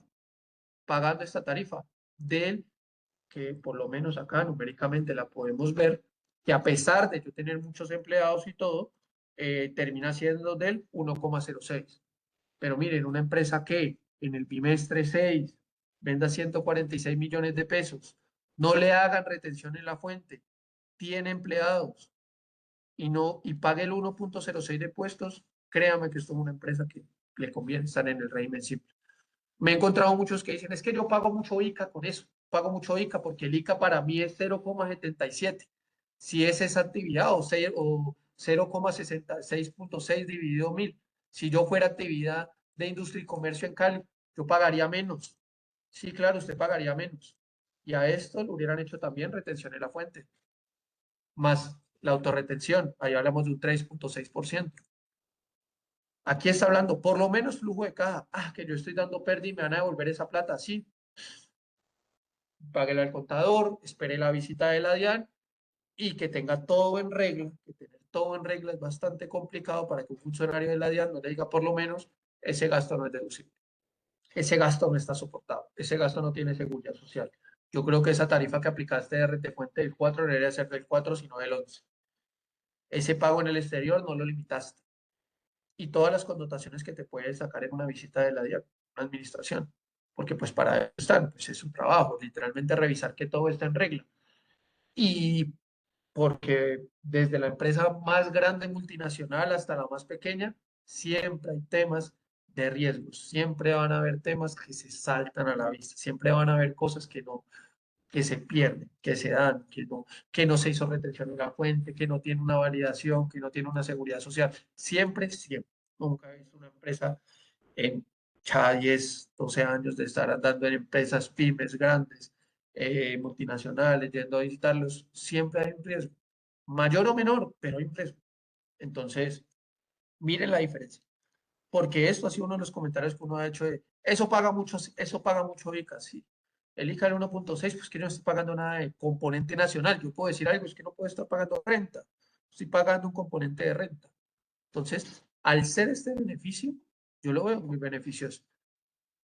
del que por lo menos acá numéricamente la podemos ver, que a pesar de yo tener muchos empleados y todo, termina siendo del 1,06. Pero miren, una empresa que en el bimestre 6 venda 146 millones de pesos, no le hagan retención en la fuente, tiene empleados y no y pague el 1,06 de puestos, créame que esto es una empresa que le conviene estar en el régimen simple. Me he encontrado muchos que dicen, es que yo pago mucho ICA con eso, pago mucho ICA porque el ICA para mí es 0,77. Si es esa actividad o 0,6.6 dividido 1000. Si yo fuera actividad de industria y comercio en Cali, yo pagaría menos. Sí, claro, usted pagaría menos. Y a esto le hubieran hecho también retención en la fuente, más la autorretención. Ahí hablamos de un 3,6%. Aquí está hablando, por lo menos flujo de caja. Ah, que yo estoy dando pérdida y me van a devolver esa plata. Sí, páguele al contador, espere la visita de la DIAN y que tenga todo en regla. Que tener todo en regla es bastante complicado para que un funcionario de la DIAN no le diga por lo menos ese gasto no es deducible. Ese gasto no está soportado. Ese gasto no tiene seguridad social. Yo creo que esa tarifa que aplicaste de Rentefuente del 4 debería ser del 4, sino del 11. Ese pago en el exterior no lo limitaste. Y todas las connotaciones que te puedes sacar en una visita de la administración, porque pues para eso están, pues es un trabajo, literalmente revisar que todo está en regla. Y porque desde la empresa más grande multinacional hasta la más pequeña, siempre hay temas de riesgos, siempre van a haber temas que se saltan a la vista, siempre van a haber cosas que no, que se pierden, que se dan, que no se hizo retención en la fuente, que no tiene una validación, que no tiene una seguridad social. Siempre, siempre. Nunca he visto una empresa en ya 10, 12 años de estar andando en empresas pymes grandes, multinacionales, yendo a visitarlos. Siempre hay un riesgo, mayor o menor, pero hay un riesgo. Entonces, miren la diferencia. Porque esto ha sido uno de los comentarios que uno ha hecho de, eso paga mucho ICA, sí. El ICA del 1,6, pues que yo no estoy pagando nada de componente nacional. Yo puedo decir algo, es que no puedo estar pagando renta. Estoy pagando un componente de renta. Entonces, al ser este beneficio, yo lo veo muy beneficioso.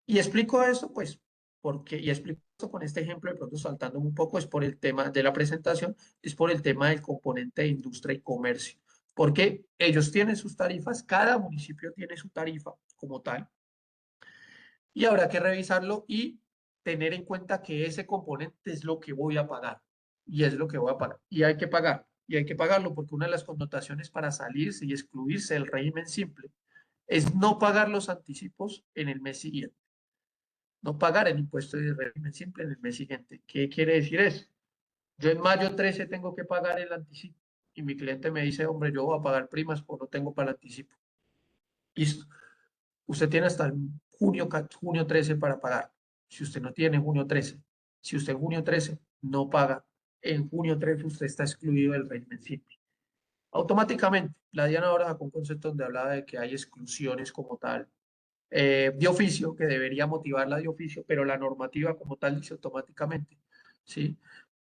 Y explico esto, pues, porque, y explico esto con este ejemplo, de pronto saltando un poco, es por el tema de la presentación, es por el tema del componente de industria y comercio, porque ellos tienen sus tarifas, cada municipio tiene su tarifa como tal, y habrá que revisarlo y tener en cuenta que ese componente es lo que voy a pagar, y es lo que voy a pagar, y hay que pagar, y hay que pagarlo, porque una de las connotaciones para salirse y excluirse del régimen simple es no pagar los anticipos en el mes siguiente, no pagar el impuesto de régimen simple en el mes siguiente. ¿Qué quiere decir eso? Yo en mayo 13 tengo que pagar el anticipo y mi cliente me dice, hombre, yo voy a pagar primas, pues no tengo para el anticipo. Listo. Usted tiene hasta el junio 13 para pagar. Si usted no tiene junio 13, si usted en junio 13 no paga, en junio 13 usted está excluido del régimen simple. Automáticamente, la DIAN ahora sacó un concepto donde hablaba de que hay exclusiones como tal, de oficio, que debería motivarla de oficio, pero la normativa como tal dice automáticamente, ¿sí?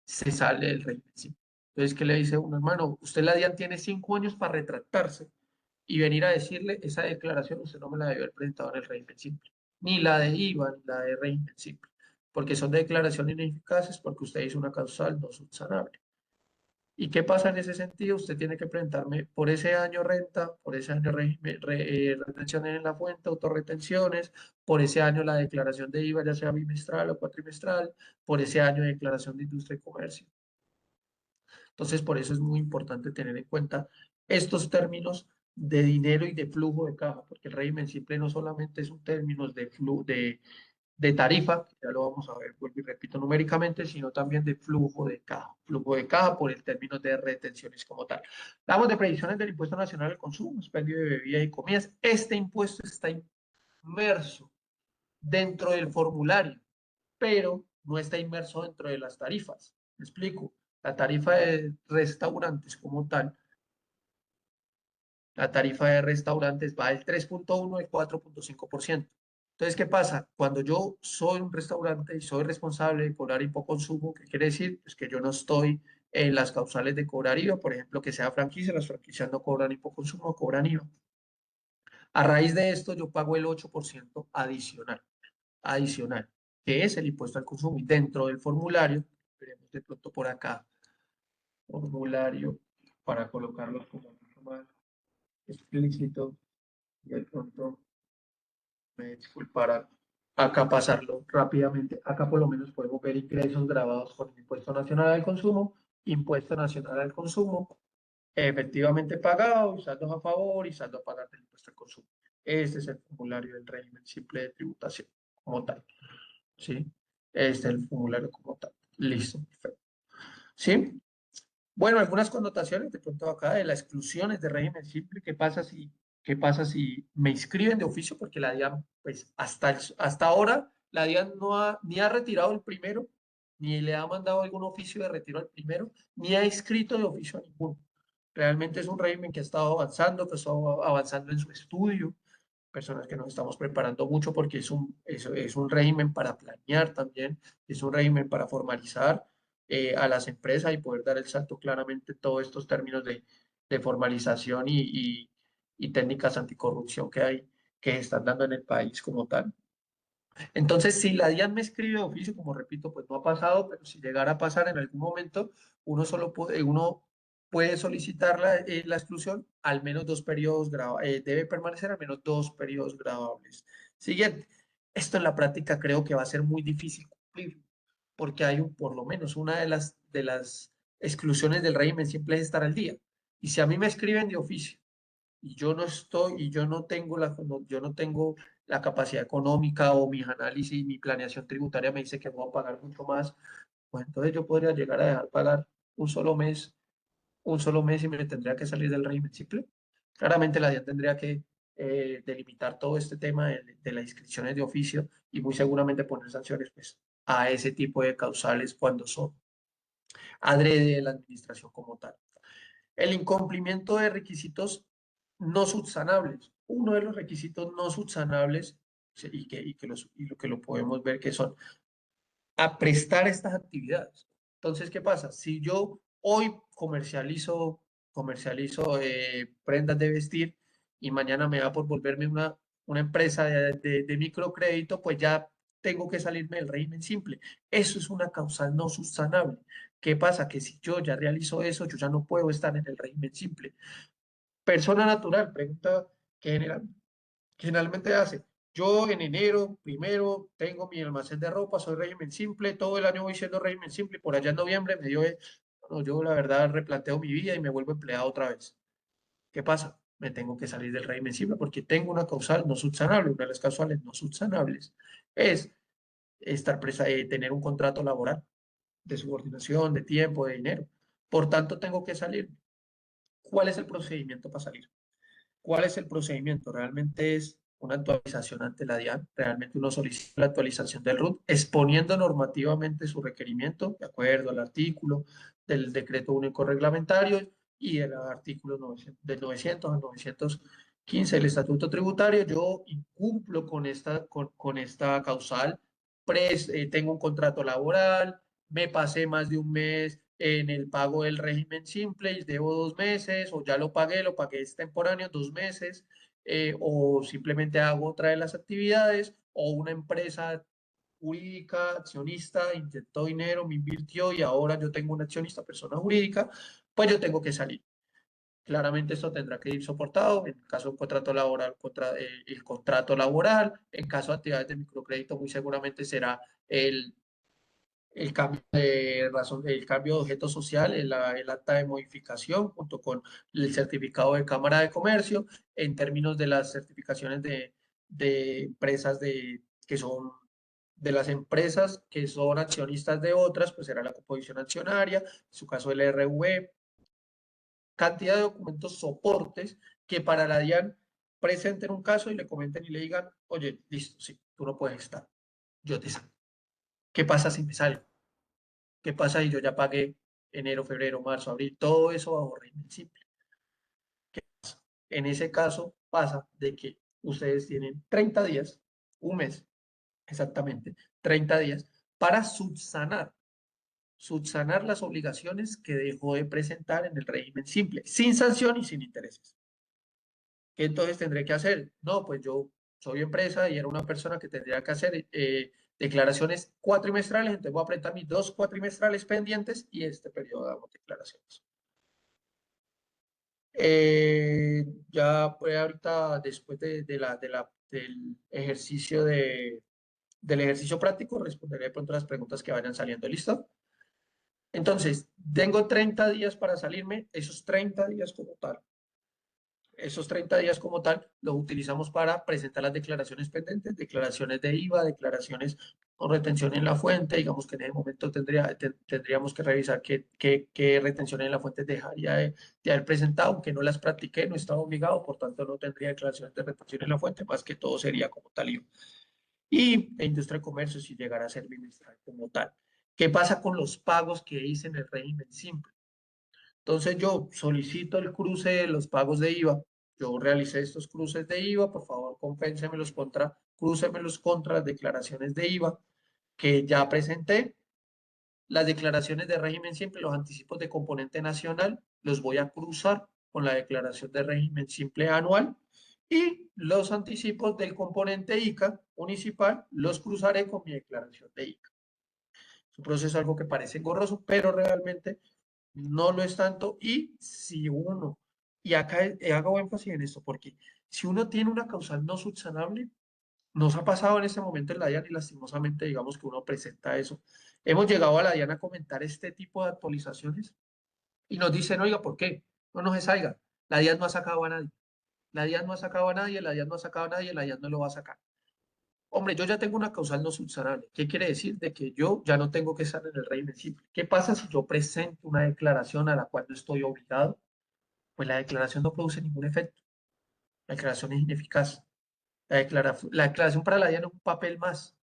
Se sale del régimen simple. Entonces, ¿qué le dice uno, hermano? Usted la DIAN tiene 5 años para retractarse y venir a decirle, esa declaración usted no me la debió haber presentado en el régimen simple, ni la de IVA, ni la de régimen simple, porque son declaraciones ineficaces porque usted hizo una causal no subsanable. ¿Y qué pasa en ese sentido? Usted tiene que presentarme por ese año renta, por ese año retenciones en la fuente, autorretenciones, por ese año la declaración de IVA, ya sea bimestral o cuatrimestral, por ese año de declaración de industria y comercio. Entonces, por eso es muy importante tener en cuenta estos términos de dinero y de flujo de caja, porque el régimen simple no solamente es un término de tarifa, que ya lo vamos a ver, vuelvo y repito numéricamente, sino también de flujo de caja por el término de retenciones como tal. Hablamos de previsiones del Impuesto Nacional al Consumo, expendio de bebidas y comidas. Este impuesto está inmerso dentro del formulario, pero no está inmerso dentro de las tarifas. ¿Me explico? La tarifa de restaurantes como tal, la tarifa de restaurantes va del 3,1 al 4,5%. Entonces, ¿qué pasa? Cuando yo soy un restaurante y soy responsable de cobrar hipoconsumo, ¿qué quiere decir? Pues que yo no estoy en las causales de cobrar IVA, por ejemplo, que sea franquicia, las franquicias no cobran hipoconsumo, cobran IVA. A raíz de esto, yo pago el 8% adicional, que es el impuesto al consumo. Y dentro del formulario, veremos de pronto por acá, formulario, para colocarlo como mucho más explícito, y de pronto me disculparán acá pasarlo rápidamente. Acá por lo menos podemos ver ingresos grabados con el Impuesto Nacional al Consumo, Impuesto Nacional al Consumo, efectivamente pagado, y saldos a favor y saldo a pagar del impuesto al consumo. Este es el formulario del régimen simple de tributación como tal. ¿Sí? Este es el formulario como tal. Listo, perfecto. ¿Sí? Bueno, algunas connotaciones de pronto acá de las exclusiones de régimen simple. Qué pasa si me inscriben de oficio? Porque la DIAN, pues hasta ahora, la DIAN no ha, ni ha retirado el primero, ni le ha mandado algún oficio de retiro al primero, ni ha inscrito de oficio a ninguno. Realmente es un régimen que ha estado avanzando, que ha estado avanzando en su estudio. Personas que nos estamos preparando mucho porque es un régimen para planear también, es un régimen para formalizar a las empresas y poder dar el salto claramente en todos estos términos de formalización y técnicas anticorrupción que hay, que están dando en el país como tal. Entonces, si la DIAN me escribe de oficio, como repito, pues no ha pasado, pero si llegara a pasar en algún momento, uno puede solicitar la exclusión al menos 2 periodos debe permanecer al menos 2 periodos graduables. Siguiente, esto en la práctica creo que va a ser muy difícil cumplir, porque hay por lo menos una de las exclusiones del régimen siempre es estar al día. Y si a mí me escriben de oficio y yo no estoy, y yo no tengo la capacidad económica o mis análisis, mi planeación tributaria me dice que voy a pagar mucho más, pues entonces yo podría llegar a dejar pagar un solo mes y me tendría que salir del régimen simple. Claramente la DIAN tendría que delimitar todo este tema de las inscripciones de oficio y muy seguramente poner sanciones pues, a ese tipo de causales cuando son adrede de la administración como tal. El incumplimiento de requisitos no subsanables. Uno de los requisitos no subsanables, sí, y lo que lo podemos ver que son a prestar estas actividades. Entonces, ¿qué pasa? Si yo hoy comercializo prendas de vestir y mañana me da por volverme una empresa de microcrédito, pues ya tengo que salirme del régimen simple. Eso es una causal no subsanable. ¿Qué pasa? Que si yo ya realizo eso, yo ya no puedo estar en el régimen simple. Persona natural, pregunta que generalmente hace. Yo en enero, primero, tengo mi almacén de ropa, soy régimen simple, todo el año voy siendo régimen simple, y por allá en noviembre me dio, bueno, yo la verdad replanteo mi vida y me vuelvo empleado otra vez. ¿Qué pasa? Me tengo que salir del régimen simple porque tengo una causal no subsanable, una de las causales no subsanables es tener un contrato laboral. de subordinación, de tiempo, de dinero. Por tanto, tengo que salir. ¿Cuál es el procedimiento para salir? ¿Cuál es el procedimiento? Realmente es una actualización ante la DIAN. Realmente uno solicita la actualización del RUT exponiendo normativamente su requerimiento de acuerdo al artículo del decreto único reglamentario y el artículo 900, del 900 al 915 del estatuto tributario. Yo incumplo con esta causal, tengo un contrato laboral, me pasé más de un mes en el pago del régimen simple y debo 2 meses, o ya lo pagué extemporáneo 2 meses, o simplemente hago otra de las actividades, o una empresa jurídica, accionista, inyectó dinero, me invirtió y ahora yo tengo una accionista, persona jurídica, pues yo tengo que salir. Claramente esto tendrá que ir soportado, en caso de un contrato laboral, el contrato laboral, en caso de actividades de microcrédito, muy seguramente será el cambio de razón, el cambio de objeto social, el acta de modificación junto con el certificado de Cámara de Comercio, en términos de las certificaciones de empresas que son de las empresas que son accionistas de otras, pues será la composición accionaria, en su caso el RV, cantidad de documentos soportes que para la DIAN presenten un caso y le comenten y le digan, oye, listo, sí, tú no puedes estar, yo te salgo. ¿Qué pasa si me salgo? ¿Qué pasa si yo ya pagué enero, febrero, marzo, abril? Todo eso bajo régimen simple. En ese caso pasa de que ustedes tienen 30 días, un mes exactamente, 30 días para subsanar las obligaciones que dejó de presentar en el régimen simple, sin sanción y sin intereses. ¿Qué entonces tendré que hacer? No, pues yo soy empresa y era una persona que tendría que hacer declaraciones cuatrimestrales, entonces voy a apretar mis 2 cuatrimestrales pendientes y este periodo de declaraciones. Ya pues, ahorita, después del ejercicio del ejercicio práctico, responderé de pronto las preguntas que vayan saliendo. ¿Listo? Entonces, tengo 30 días para salirme, esos 30 días como tal. Esos 30 días como tal los utilizamos para presentar las declaraciones pendientes, declaraciones de IVA, declaraciones con retención en la fuente. Digamos que en ese momento tendríamos que revisar qué retención en la fuente dejaría de haber presentado, aunque no las practiqué, no estaba obligado, por tanto no tendría declaraciones de retención en la fuente, más que todo sería como tal IVA. Y la industria de comercio si llegara a ser bimestral como tal. ¿Qué pasa con los pagos que hice en el régimen simple? Entonces yo solicito el cruce de los pagos de IVA. Yo realicé estos cruces de IVA, por favor, crúcemelos contra las declaraciones de IVA que ya presenté. Las declaraciones de régimen simple, los anticipos de componente nacional, los voy a cruzar con la declaración de régimen simple anual y los anticipos del componente ICA municipal los cruzaré con mi declaración de ICA. Es un proceso algo que parece engorroso, pero realmente no lo es tanto. Y si uno, y acá hago énfasis en esto, porque si uno tiene una causal no subsanable, nos ha pasado en este momento en la DIAN y lastimosamente digamos que uno presenta eso. Hemos llegado a la DIAN a comentar este tipo de actualizaciones y nos dicen, oiga, ¿por qué? No nos salga. La DIAN no ha sacado a nadie. La DIAN no ha sacado a nadie, la DIAN no ha sacado a nadie, la DIAN no lo va a sacar. Hombre, yo ya tengo una causal no subsanable. ¿Qué quiere decir? De que yo ya no tengo que estar en el régimen simple. ¿Qué pasa si yo presento una declaración a la cual no estoy obligado? Pues la declaración no produce ningún efecto. La declaración es ineficaz. La declaración para la DIAN es un papel más.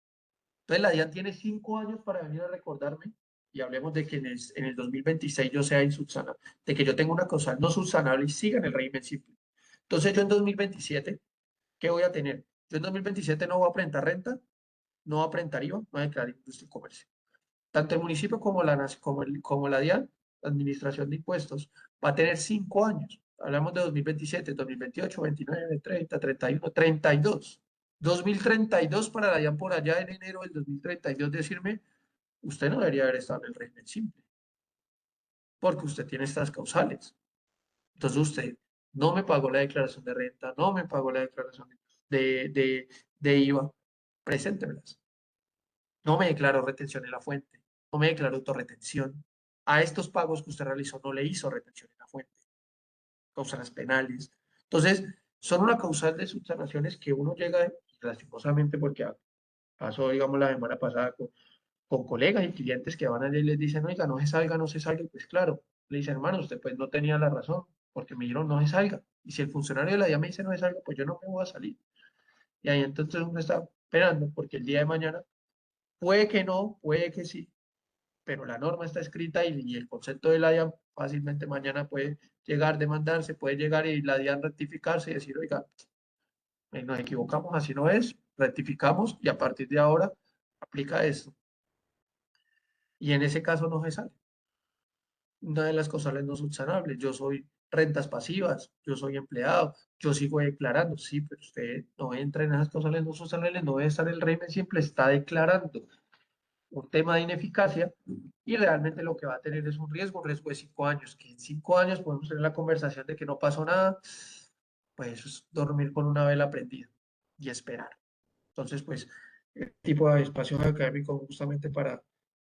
Entonces la DIAN tiene 5 años para venir a recordarme y hablemos de que en el 2026 yo sea insubsanable, de que yo tenga una causal no subsanable y siga en el régimen simple. Entonces yo en 2027, ¿qué voy a tener? Yo en 2027 no voy a presentar renta, no voy a presentar IVA, no voy a declarar industria y comercio. Tanto el municipio como la DIAN, la Administración de Impuestos, va a tener 5 años. Hablamos de 2027, 2028, 29, 30, 31, 32. 2032 para la DIAN por allá en enero del 2032 decirme, usted no debería haber estado en el régimen simple, porque usted tiene estas causales. Entonces usted no me pagó la declaración de renta, no me pagó la declaración de IVA, preséntemelas. No me declaró retención en la fuente, no me declaró autorretención. A estos pagos que usted realizó no le hizo retención en la fuente, causales penales. Entonces, son una causal de subsanaciones que uno llega, lastimosamente, porque pasó, digamos, la semana pasada con colegas y clientes que van allá y les dicen, oiga, no se salga, no se salga, y pues claro, le dicen, hermano, usted pues no tenía la razón, porque me dijeron no se salga, y si el funcionario de la DIAN me dice no se salga, pues yo no me voy a salir, y ahí entonces uno está esperando, porque el día de mañana puede que no, puede que sí, pero la norma está escrita y el concepto de la DIAN fácilmente mañana puede llegar, demandarse, puede llegar y la DIAN rectificarse y decir, oiga, nos equivocamos, así no es, rectificamos y a partir de ahora aplica esto. Y en ese caso no se sale. Una de las causales no subsanables. Yo soy rentas pasivas, yo soy empleado, yo sigo declarando. Sí, pero usted no entra en esas causales no subsanables, no debe estar el régimen simple, está declarando un tema de ineficacia y realmente lo que va a tener es un riesgo de 5 años, que en 5 años podemos tener la conversación de que no pasó nada, pues eso es dormir con una vela prendida y esperar. Entonces, pues, este tipo de espacios académicos justamente para,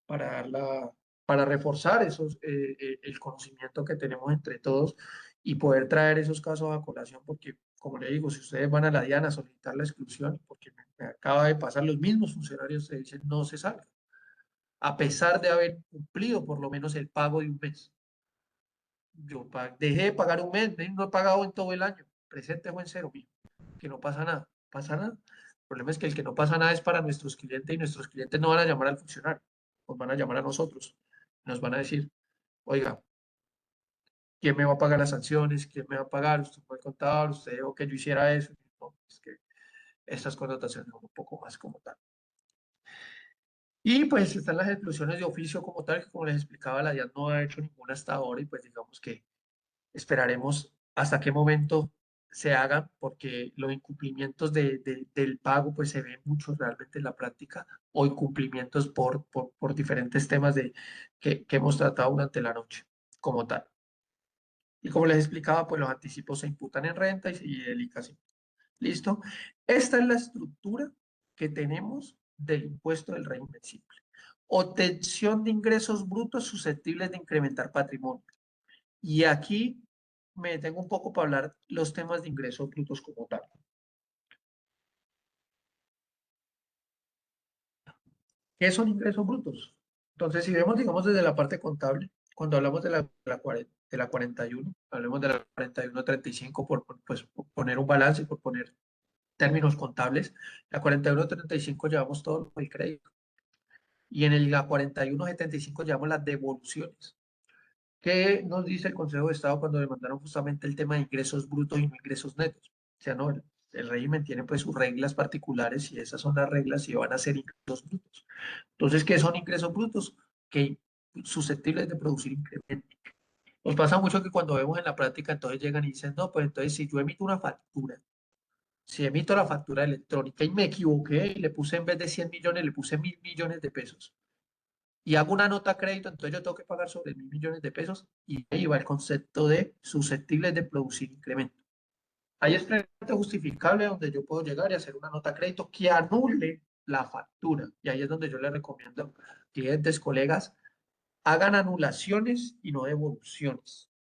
dar para reforzar el conocimiento que tenemos entre todos y poder traer esos casos a colación, porque, como le digo, si ustedes van a la DIAN a solicitar la exclusión, porque me acaba de pasar, los mismos funcionarios se dicen no se salga, a pesar de haber cumplido por lo menos el pago de un mes. Yo dejé de pagar un mes, no he pagado en todo el año, presente o en cero, mijo, que no pasa nada, pasa nada. El problema es que el que no pasa nada es para nuestros clientes y nuestros clientes no van a llamar al funcionario, nos van a llamar a nosotros, nos van a decir, oiga, ¿quién me va a pagar las sanciones? ¿Quién me va a pagar? Usted fue el contador, usted dijo que yo hiciera eso. No, es que estas connotaciones son un poco más como tal. Y pues están las exclusiones de oficio como tal, que como les explicaba, la DIAN no ha hecho ninguna hasta ahora y pues digamos que esperaremos hasta qué momento se hagan, porque los incumplimientos del pago pues se ven mucho realmente en la práctica, o incumplimientos por diferentes temas que hemos tratado durante la noche como tal. Y como les explicaba, pues los anticipos se imputan en renta y el ICA se imputa. ¿Listo? Esta es la estructura que tenemos del impuesto del régimen simple. Obtención de ingresos brutos susceptibles de incrementar patrimonio. Y aquí me detengo un poco para hablar los temas de ingresos brutos como tal. ¿Qué son ingresos brutos? Entonces, si vemos, digamos, desde la parte contable, cuando hablamos de la 41, hablemos de la 41.35 por poner un balance, por poner términos contables, la 41.35 llevamos todo el crédito. Y en la 41.75 llevamos las devoluciones. ¿Qué nos dice el Consejo de Estado cuando demandaron justamente el tema de ingresos brutos y no ingresos netos? O sea, no, el régimen tiene pues sus reglas particulares y esas son las reglas y van a ser ingresos brutos. Entonces, ¿qué son ingresos brutos? Que susceptibles de producir incremento. Nos pasa mucho que cuando vemos en la práctica, entonces llegan y dicen, no, pues entonces si yo emito una factura, si emito la factura electrónica y me equivoqué y le puse en vez de 100 millones, le puse 1.000 millones de pesos y hago una nota a crédito, entonces yo tengo que pagar sobre 1.000 millones de pesos y ahí va el concepto de susceptibles de producir incremento. Ahí es plenamente justificable donde yo puedo llegar y hacer una nota a crédito que anule la factura. Y ahí es donde yo le recomiendo a clientes, colegas, hagan anulaciones y no devoluciones.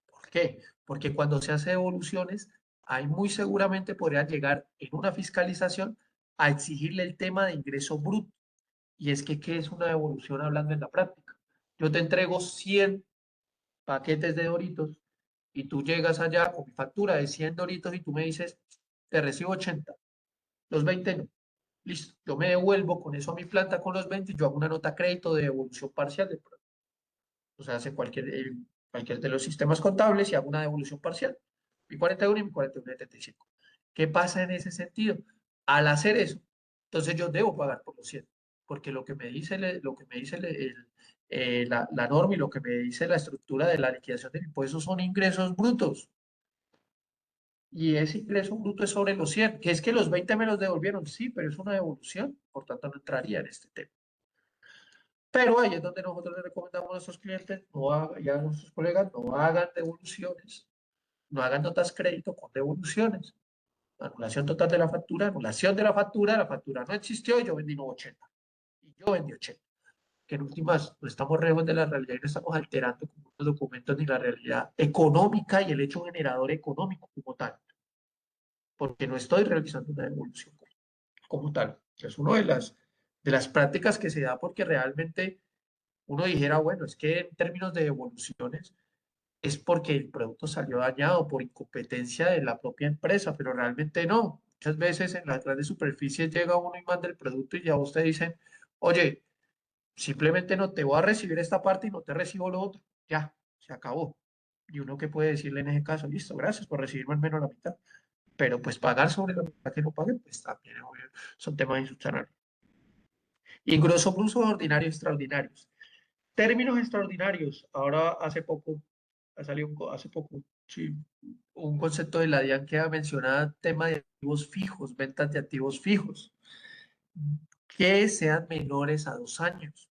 ¿Por qué? Porque cuando se hace devoluciones, ahí muy seguramente podrían llegar en una fiscalización a exigirle el tema de ingreso bruto. Y es que, ¿qué es una devolución hablando en la práctica? Yo te entrego 100 paquetes de Doritos y tú llegas allá con mi factura de 100 Doritos y tú me dices, te recibo 80, los 20 no. Listo, yo me devuelvo con eso a mi planta con los 20 y yo hago una nota a crédito de devolución parcial de producto. O sea, hace cualquier de los sistemas contables y hago una devolución parcial. Mi 41 y mi 41.75. ¿Qué pasa en ese sentido? Al hacer eso, entonces yo debo pagar por los 100, porque lo que me dice, lo que me dice la norma y lo que me dice la estructura de la liquidación del impuesto son ingresos brutos. Y ese ingreso bruto es sobre los 100, que es que los 20 me los devolvieron, sí, pero es una devolución, por tanto no entraría en este tema. Pero ahí es donde nosotros le recomendamos a nuestros clientes y a nuestros colegas, no hagan devoluciones, no hagan notas crédito con devoluciones. Anulación total de la factura, anulación de la factura no existió y yo vendí 80. Y yo vendí 80. Que en últimas no estamos lejos de la realidad y no estamos alterando como los documentos ni la realidad económica y el hecho generador económico como tal, porque no estoy realizando una devolución como tal. Es una de las prácticas que se da, porque realmente uno dijera, bueno, es que en términos de devoluciones es porque el producto salió dañado por incompetencia de la propia empresa, pero realmente no. Muchas veces en las grandes superficies llega uno y manda el producto y ya usted dicen, oye, simplemente no te voy a recibir esta parte y no te recibo lo otro. Ya, se acabó. Y uno que puede decirle en ese caso, listo, gracias por recibirme al menos la mitad. Pero pues pagar sobre la mitad que no paguen, pues también obvio, son temas insubsanables. Ingresos brutos ordinarios extraordinarios. Términos extraordinarios. Ahora hace poco, ha salido hace poco, sí, un concepto de la DIAN que menciona tema de activos fijos, ventas de activos fijos, que sean menores a 2 años.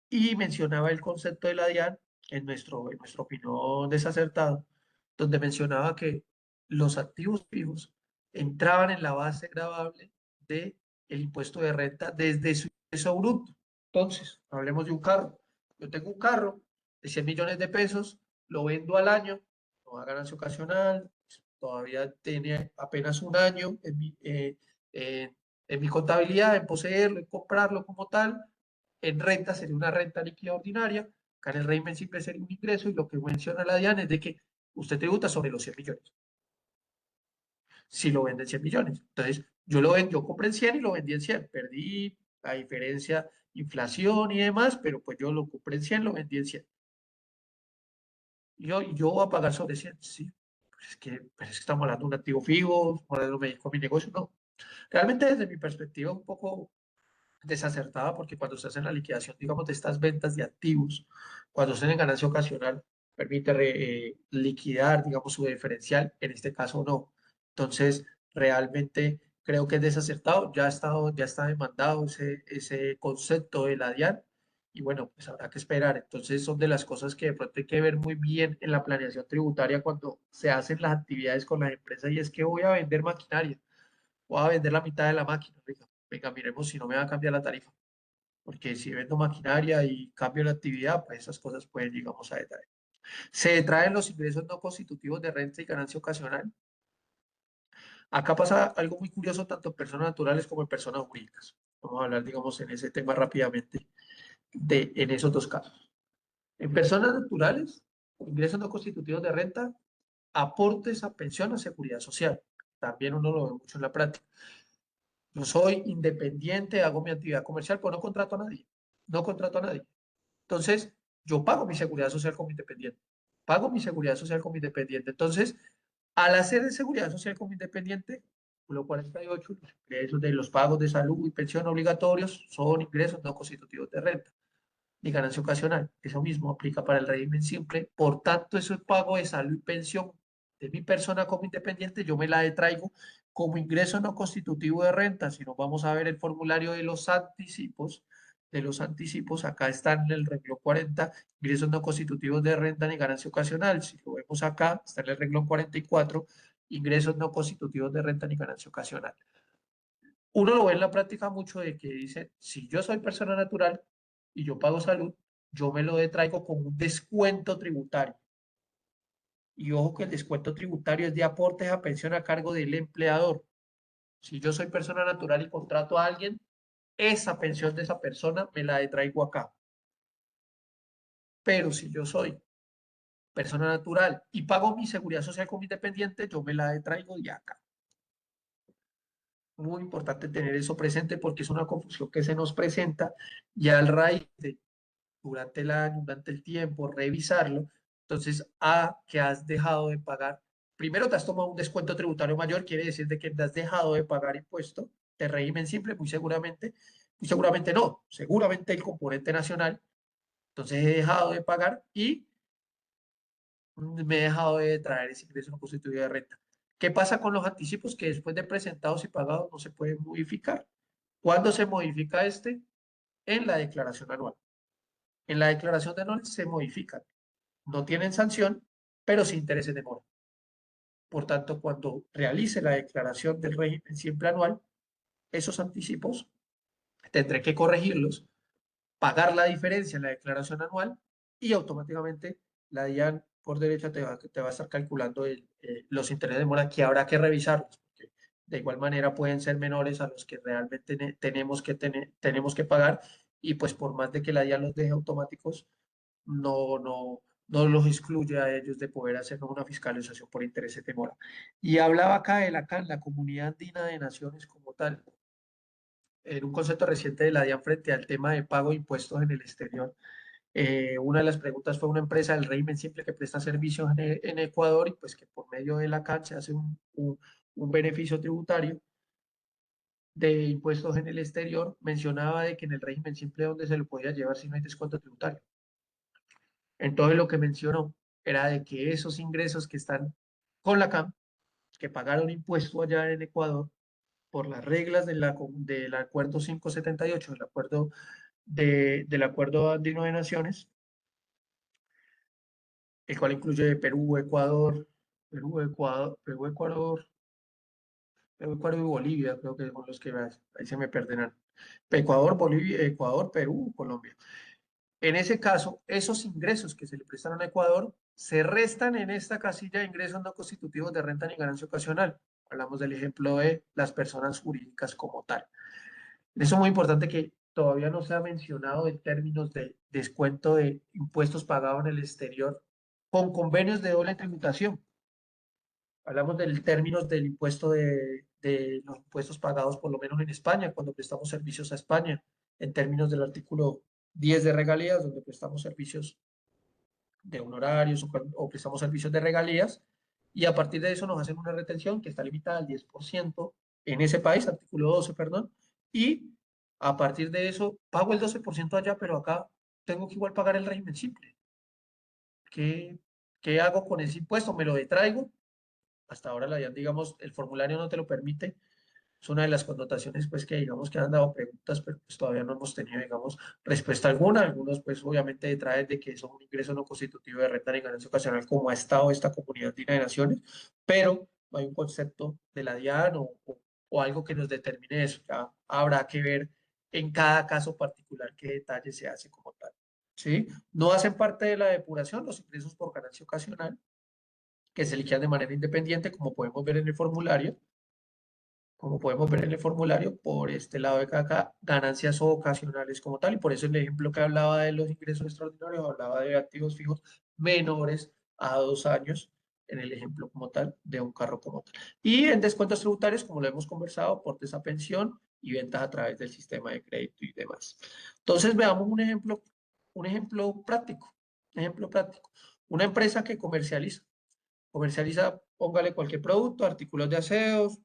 Y mencionaba el concepto de la DIAN, en nuestra opinión desacertado, donde mencionaba que los activos fijos entraban en la base gravable del impuesto de renta desde su ingreso bruto. Entonces, hablemos de un carro. Yo tengo un carro de 100 millones de pesos, lo vendo al año, no da ganancia ocasional, todavía tiene apenas un año en mi contabilidad, en poseerlo, en comprarlo como tal. En renta sería una renta líquida ordinaria, acá en el régimen simple sería un ingreso, y lo que menciona la DIAN es de que usted tributa sobre los 100 millones, si lo vende en 100 millones. Entonces, yo compré en 100 y lo vendí en 100, perdí la diferencia, inflación y demás, pero pues yo lo compré en 100, lo vendí en 100. Yo voy a pagar sobre 100, sí. Pero es que estamos hablando de un activo fijo, estamos hablando de mi negocio, no. Realmente desde mi perspectiva un poco desacertada, porque cuando se hace la liquidación, digamos, de estas ventas de activos, cuando se en ganancia ocasional, permite liquidar, digamos, su diferencial, en este caso no. Entonces, realmente creo que es desacertado, ya está demandado ese concepto de la DIAN, y bueno, pues habrá que esperar. Entonces, son de las cosas que de pronto hay que ver muy bien en la planeación tributaria cuando se hacen las actividades con las empresas, y es que voy a vender maquinaria, voy a vender la mitad de la máquina, venga, miremos si no me va a cambiar la tarifa, porque si vendo maquinaria y cambio la actividad, pues esas cosas pueden, digamos, a detalle. Se detraen los ingresos no constitutivos de renta y ganancia ocasional. Acá pasa algo muy curioso tanto en personas naturales como en personas jurídicas. Vamos a hablar, digamos, en ese tema rápidamente en esos dos casos. En personas naturales, ingresos no constitutivos de renta, aportes a pensión o seguridad social. También uno lo ve mucho en la práctica. Yo soy independiente, hago mi actividad comercial, pero no contrato a nadie. No contrato a nadie. Entonces, yo pago mi seguridad social como independiente. Pago mi seguridad social como independiente. Entonces, al hacer de seguridad social como independiente, lo 48, los ingresos de los pagos de salud y pensión obligatorios son ingresos no constitutivos de renta ni ganancia ocasional. Eso mismo aplica para el régimen simple. Por tanto, ese pago de salud y pensión de mi persona como independiente, yo me la traigo como ingreso no constitutivo de renta. Si nos vamos a ver el formulario de los anticipos, acá están en el renglón 40, ingresos no constitutivos de renta ni ganancia ocasional. Si lo vemos acá, está en el renglón 44, ingresos no constitutivos de renta ni ganancia ocasional. Uno lo ve en la práctica mucho de que dice, si yo soy persona natural y yo pago salud, yo me lo traigo con un descuento tributario. Y ojo que el descuento tributario es de aportes a pensión a cargo del empleador. Si yo soy persona natural y contrato a alguien, esa pensión de esa persona me la traigo acá. Pero si yo soy persona natural y pago mi seguridad social como independiente, yo me la traigo de acá. Muy importante tener eso presente porque es una confusión que se nos presenta, y al raíz de durante el año, durante el tiempo, revisarlo. Entonces, que has dejado de pagar, primero te has tomado un descuento tributario mayor, quiere decir de que te has dejado de pagar impuesto de régimen simple, muy seguramente no, seguramente el componente nacional. Entonces he dejado de pagar y me he dejado de traer ese ingreso no constitutivo de renta. ¿Qué pasa con los anticipos? Que después de presentados y pagados no se pueden modificar. ¿Cuándo se modifica este? En la declaración anual. En la declaración de anual se modifican. No tienen sanción, pero sí intereses de mora. Por tanto, cuando realice la declaración del régimen siempre anual, esos anticipos tendré que corregirlos, pagar la diferencia en la declaración anual, y automáticamente la DIAN por derecha te va a estar calculando los intereses de mora, que habrá que revisarlos, porque De igual manera pueden ser menores a los que realmente tenemos que pagar y pues por más de que la DIAN los deje automáticos, no los excluye a ellos de poder hacer una fiscalización por intereses de mora. Y hablaba acá de la CAN, la Comunidad Andina de Naciones como tal, en un concepto reciente de la DIAN frente al tema de pago de impuestos en el exterior. Una de las preguntas fue una empresa del régimen simple que presta servicios en Ecuador y pues que por medio de la CAN se hace un beneficio tributario de impuestos en el exterior, mencionaba de que en el régimen simple donde se lo podía llevar si no hay descuento tributario. Entonces lo que mencionó era de que esos ingresos que están con la CAM, que pagaron impuesto allá en Ecuador por las reglas del acuerdo 578, del acuerdo andino de naciones, el cual incluye Perú, Ecuador, Ecuador y Bolivia, creo que son los que ahí se me perderán. Ecuador, Bolivia, Ecuador, Perú, Colombia. En ese caso, esos ingresos que se le prestaron a Ecuador se restan en esta casilla de ingresos no constitutivos de renta ni ganancia ocasional. Hablamos del ejemplo de las personas jurídicas como tal. Eso es muy importante que todavía no se ha mencionado en términos de descuento de impuestos pagados en el exterior con convenios de doble tributación. Hablamos del términos del impuesto de los impuestos pagados por lo menos en España, cuando prestamos servicios a España, en términos del artículo 10 de regalías, donde prestamos servicios de honorarios o prestamos servicios de regalías, y a partir de eso nos hacen una retención que está limitada al 10% en ese país, artículo 12, perdón, y a partir de eso pago el 12% allá, pero acá tengo que igual pagar el régimen simple. ¿Qué, qué hago con ese impuesto? ¿Me lo detraigo? Hasta ahora, digamos, el formulario no te lo permite. Es una de las connotaciones, pues, que digamos que han dado preguntas, pero pues todavía no hemos tenido, digamos, respuesta alguna. Algunos, pues, obviamente detraen de que es un ingreso no constitutivo de renta ni ganancia ocasional, como ha estado esta Comunidad Andina de Naciones, pero no hay un concepto de la DIAN o algo que nos determine eso. Ya habrá que ver en cada caso particular qué detalle se hace como tal. ¿Sí? No hacen parte de la depuración los ingresos por ganancia ocasional, que se liquidan de manera independiente, como podemos ver en el formulario, por este lado de acá, ganancias ocasionales como tal, y por eso el ejemplo que hablaba de los ingresos extraordinarios, hablaba de activos fijos menores a 2 años, en el ejemplo como tal, de un carro como tal. Y en descuentos tributarios, como lo hemos conversado, aportes a pensión y ventas a través del sistema de crédito y demás. Entonces, veamos un ejemplo práctico, Una empresa que comercializa, póngale cualquier producto, artículos de aseos,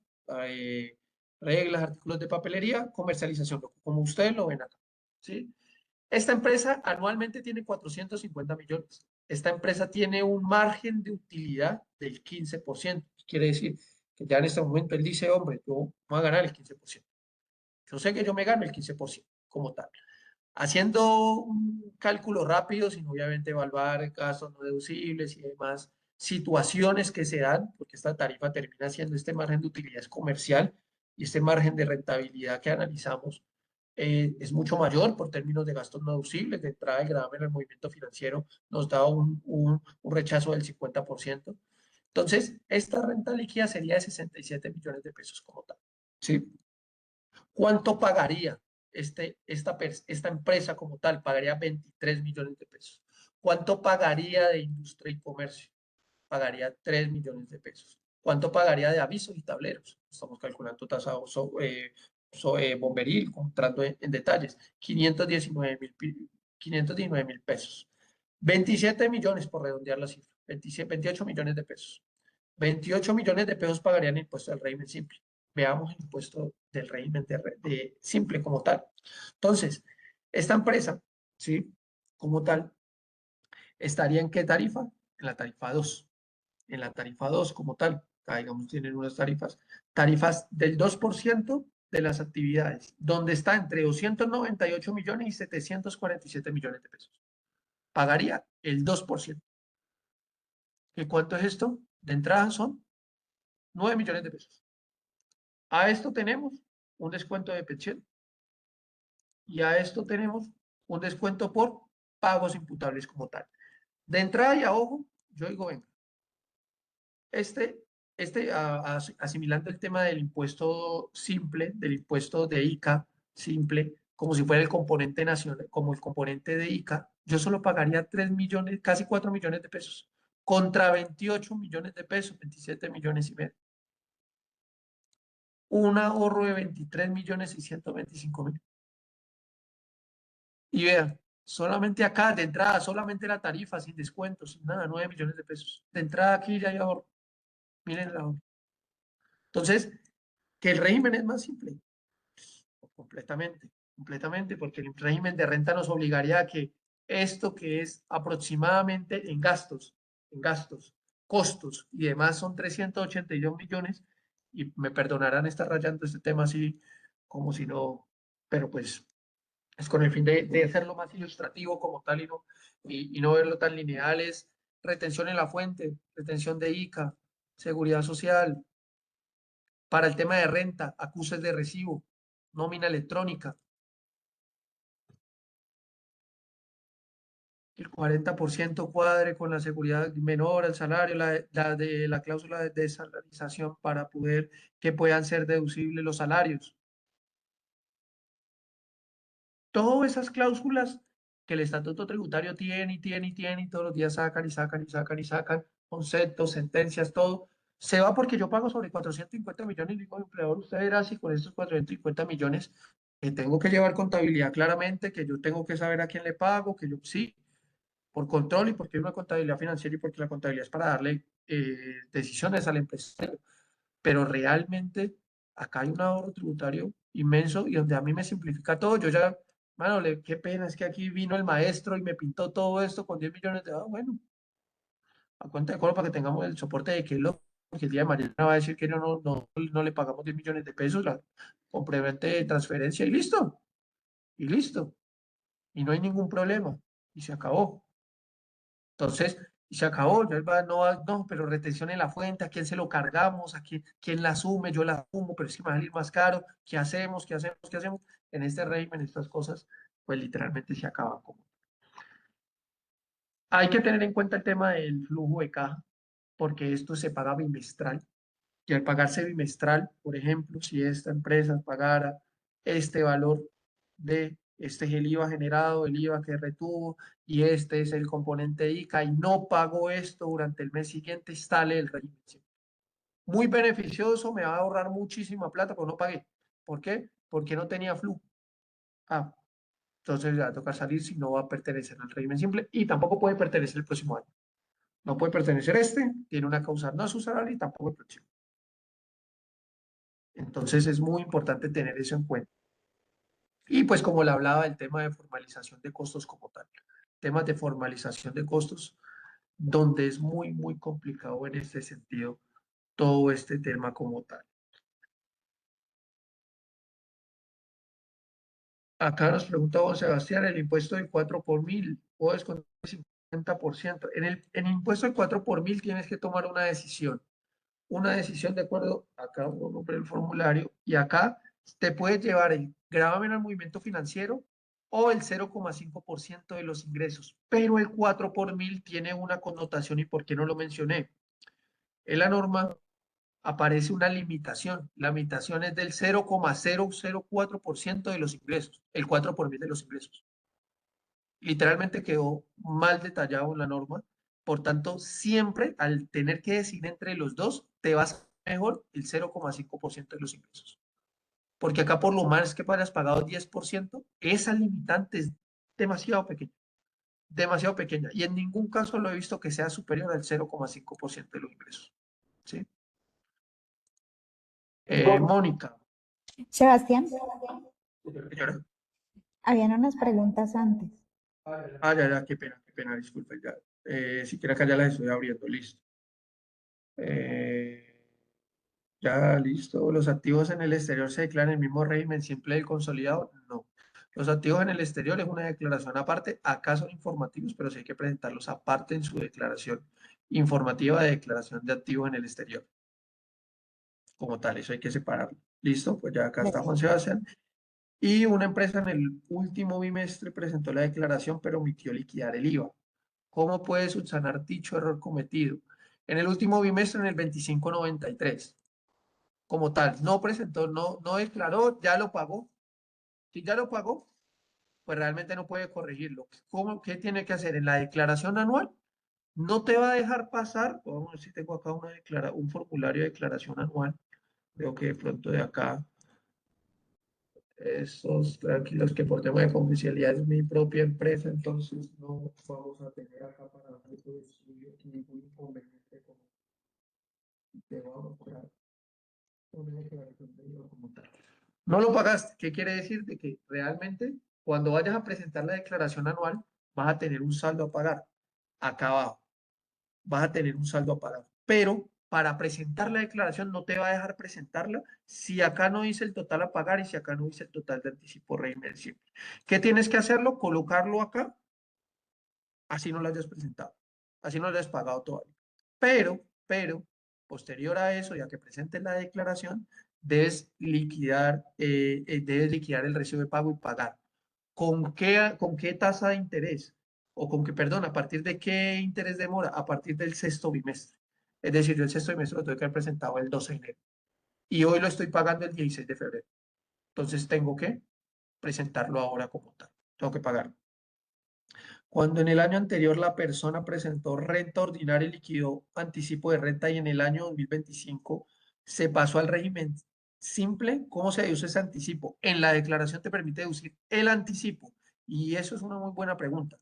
reglas, artículos de papelería, comercialización, como ustedes lo ven acá, ¿sí? Esta empresa anualmente tiene 450 millones. Esta empresa tiene un margen de utilidad del 15%. Quiere decir que ya en este momento él dice, hombre, yo voy a ganar el 15%. Yo sé que yo me gano el 15% como tal. Haciendo un cálculo rápido, sin obviamente evaluar gastos no deducibles y demás situaciones que se dan, porque esta tarifa termina siendo este margen de utilidad comercial y este margen de rentabilidad que analizamos es mucho mayor por términos de gastos no deducibles. De entrada, el gravamen al movimiento financiero nos da un rechazo del 50%. Entonces, esta renta líquida sería de 67 millones de pesos como tal. ¿Sí? ¿Cuánto pagaría esta empresa como tal? Pagaría 23 millones de pesos. ¿Cuánto pagaría de industria y comercio? Pagaría 3 millones de pesos. ¿Cuánto pagaría de avisos y tableros? Estamos calculando tasa bomberil, entrando en detalles. 519 mil pesos. 27 millones, por redondear la cifra. 28 millones de pesos. 28 millones de pesos pagarían impuesto del régimen simple. Veamos el impuesto del régimen de simple como tal. Entonces, esta empresa, ¿sí? Como tal, ¿estaría en qué tarifa? En la tarifa 2. En la tarifa 2 como tal. Acá, digamos, tienen unas tarifas del 2% de las actividades, donde está entre 298 millones y 747 millones de pesos. Pagaría el 2%. ¿Y cuánto es esto? De entrada son 9 millones de pesos. A esto tenemos un descuento de pensión y a esto tenemos un descuento por pagos imputables como tal. De entrada y a ojo, yo digo, venga, este asimilando el tema del impuesto simple, del impuesto de ICA simple, como si fuera el componente nacional, como el componente de ICA, yo solo pagaría 3 millones, casi 4 millones de pesos, contra 28 millones de pesos, 27 millones y medio. Un ahorro de 23 millones 625 mil. Y vean, solamente acá, de entrada, solamente la tarifa, sin descuentos, sin nada, 9 millones de pesos. De entrada aquí ya hay ahorro. Miren el ahorro. Entonces, que el régimen es más simple. Completamente, completamente, porque el régimen de renta nos obligaría a que esto que es aproximadamente en gastos, costos y demás son 382 millones, y me perdonarán estar rayando este tema así como si no, pero pues es con el fin de hacerlo más ilustrativo como tal y no verlo tan lineales. Retención en la fuente, retención de ICA, seguridad social, para el tema de renta, acuses de recibo, nómina electrónica, el 40% cuadre con la seguridad menor al salario, la cláusula de desalarización para poder que puedan ser deducibles los salarios. Todas esas cláusulas que el estatuto tributario tiene y tiene y tiene y todos los días sacan y sacan y sacan y sacan conceptos, sentencias, todo, se va porque yo pago sobre 450 millones y digo, empleador, usted verá si con estos 450 millones que tengo que llevar contabilidad claramente, que yo tengo que saber a quién le pago, que yo sí, por control y porque hay una contabilidad financiera y porque la contabilidad es para darle decisiones al empresario. Pero realmente acá hay un ahorro tributario inmenso y donde a mí me simplifica todo. Yo ya, mano, qué pena, es que aquí vino el maestro y me pintó todo esto con 10 millones de, bueno, a cuenta de coro para que tengamos el soporte de que lo que el día de mañana va a decir que no le pagamos 10 millones de pesos, la complemento de transferencia y listo, y no hay ningún problema, y se acabó. Entonces, y se acabó, ya no, pero retención en la fuente, ¿a quién se lo cargamos? ¿Quién la asume? Yo la asumo, pero es que me va a salir más caro. ¿Qué hacemos? ¿Qué hacemos? ¿Qué hacemos? En este régimen, estas cosas, pues literalmente se acaban. Hay que tener en cuenta el tema del flujo de caja, porque esto se paga bimestral. Y al pagarse bimestral, por ejemplo, si esta empresa pagara este valor este es el IVA generado, el IVA que retuvo, y este es el componente ICA, y no pagó esto durante el mes siguiente, sale el régimen. Muy beneficioso, me va a ahorrar muchísima plata, pero no pagué. ¿Por qué? Porque no tenía flujo. Ah, entonces ya va a tocar salir si no va a pertenecer al régimen simple, y tampoco puede pertenecer el próximo año. No puede pertenecer tiene una causa no su salario y tampoco el próximo. Entonces es muy importante tener eso en cuenta. Y pues como le hablaba, el tema de formalización de costos como tal. Temas de formalización de costos, donde es muy, muy complicado en este sentido todo este tema como tal. Acá nos pregunta don Sebastián, el impuesto del 4 por mil, ¿puedo descontar el 50%? En el impuesto del 4 por mil tienes que tomar una decisión de acuerdo, acá un nombre del formulario, y acá te puedes llevar el gravamen al movimiento financiero o el 0,5% de los ingresos, pero el 4 por mil tiene una connotación y por qué no lo mencioné. En la norma aparece una limitación, la limitación es del 0,004% de los ingresos, el 4 por mil de los ingresos. Literalmente quedó mal detallado en la norma. Por tanto, siempre al tener que decidir entre los dos, te vas mejor el 0,5% de los ingresos. Porque acá por lo más que hayas pagado 10%, esa limitante es demasiado pequeña. Demasiado pequeña. Y en ningún caso lo he visto que sea superior al 0,5% de los ingresos. ¿Sí? Mónica. Sebastián, Señora. habían unas preguntas antes. Ya, qué pena, disculpe. Ya. Si quiere acá ya las estoy abriendo, listo. Ya, listo. ¿Los activos en el exterior se declaran en el mismo régimen simple del consolidado? No. Los activos en el exterior es una declaración aparte. Acá son informativos, pero sí hay que presentarlos aparte en su declaración informativa de declaración de activos en el exterior. Como tal, eso hay que separarlo. Listo, pues ya acá está Juan Sebastián. Y una empresa en el último bimestre presentó la declaración, pero omitió liquidar el IVA. ¿Cómo puede subsanar dicho error cometido? En el último bimestre, en el 2593, como tal. No presentó, no declaró, ya lo pagó. Si ya lo pagó, pues realmente no puede corregirlo. ¿Qué tiene que hacer? En la declaración anual, no te va a dejar pasar, vamos a ver si tengo acá un formulario de declaración anual. Veo que de pronto de acá, esos tranquilos que por tema de confidencialidad es mi propia empresa, entonces no vamos a tener acá para método de estudio ningún inconveniente como te voy a mostrar una declaración de IVA como tal. No lo pagaste. ¿Qué quiere decir? De que realmente cuando vayas a presentar la declaración anual vas a tener un saldo a pagar acá abajo. Vas a tener un saldo a pagar. Pero para presentar la declaración no te va a dejar presentarla si acá no dice el total a pagar y si acá no dice el total de anticipo régimen simple. ¿Qué tienes que hacerlo? Colocarlo acá, así no lo hayas presentado, así no lo hayas pagado todavía. Pero, posterior a eso, ya que presentes la declaración, debes liquidar el recibo de pago y pagar. Con qué tasa de interés? O con qué, perdón, ¿a partir de qué interés de mora? A partir del sexto bimestre. Es decir, yo el sexto bimestre lo tengo que haber presentado el 12 de enero. Y hoy lo estoy pagando el 16 de febrero. Entonces tengo que presentarlo ahora como tal. Tengo que pagarlo. Cuando en el año anterior la persona presentó renta ordinaria y liquidó anticipo de renta y en el año 2025 se pasó al régimen simple, ¿cómo se deduce ese anticipo? En la declaración te permite deducir el anticipo y eso es una muy buena pregunta.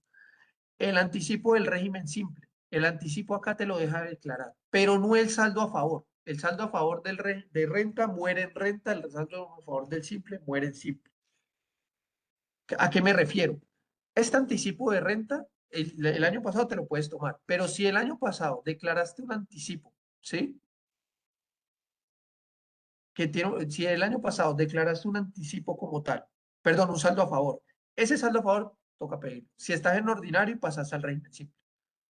El anticipo del régimen simple. El anticipo acá te lo deja declarar, pero no el saldo a favor. El saldo a favor de renta muere en renta, el saldo a favor del simple muere en simple. ¿A qué me refiero? Este anticipo de renta, el año pasado te lo puedes tomar, pero si el año pasado declaraste un anticipo, ¿sí? Si el año pasado declaraste un anticipo como tal, perdón, un saldo a favor, ese saldo a favor toca pedirlo. Si estás en ordinario y pasas al régimen simple,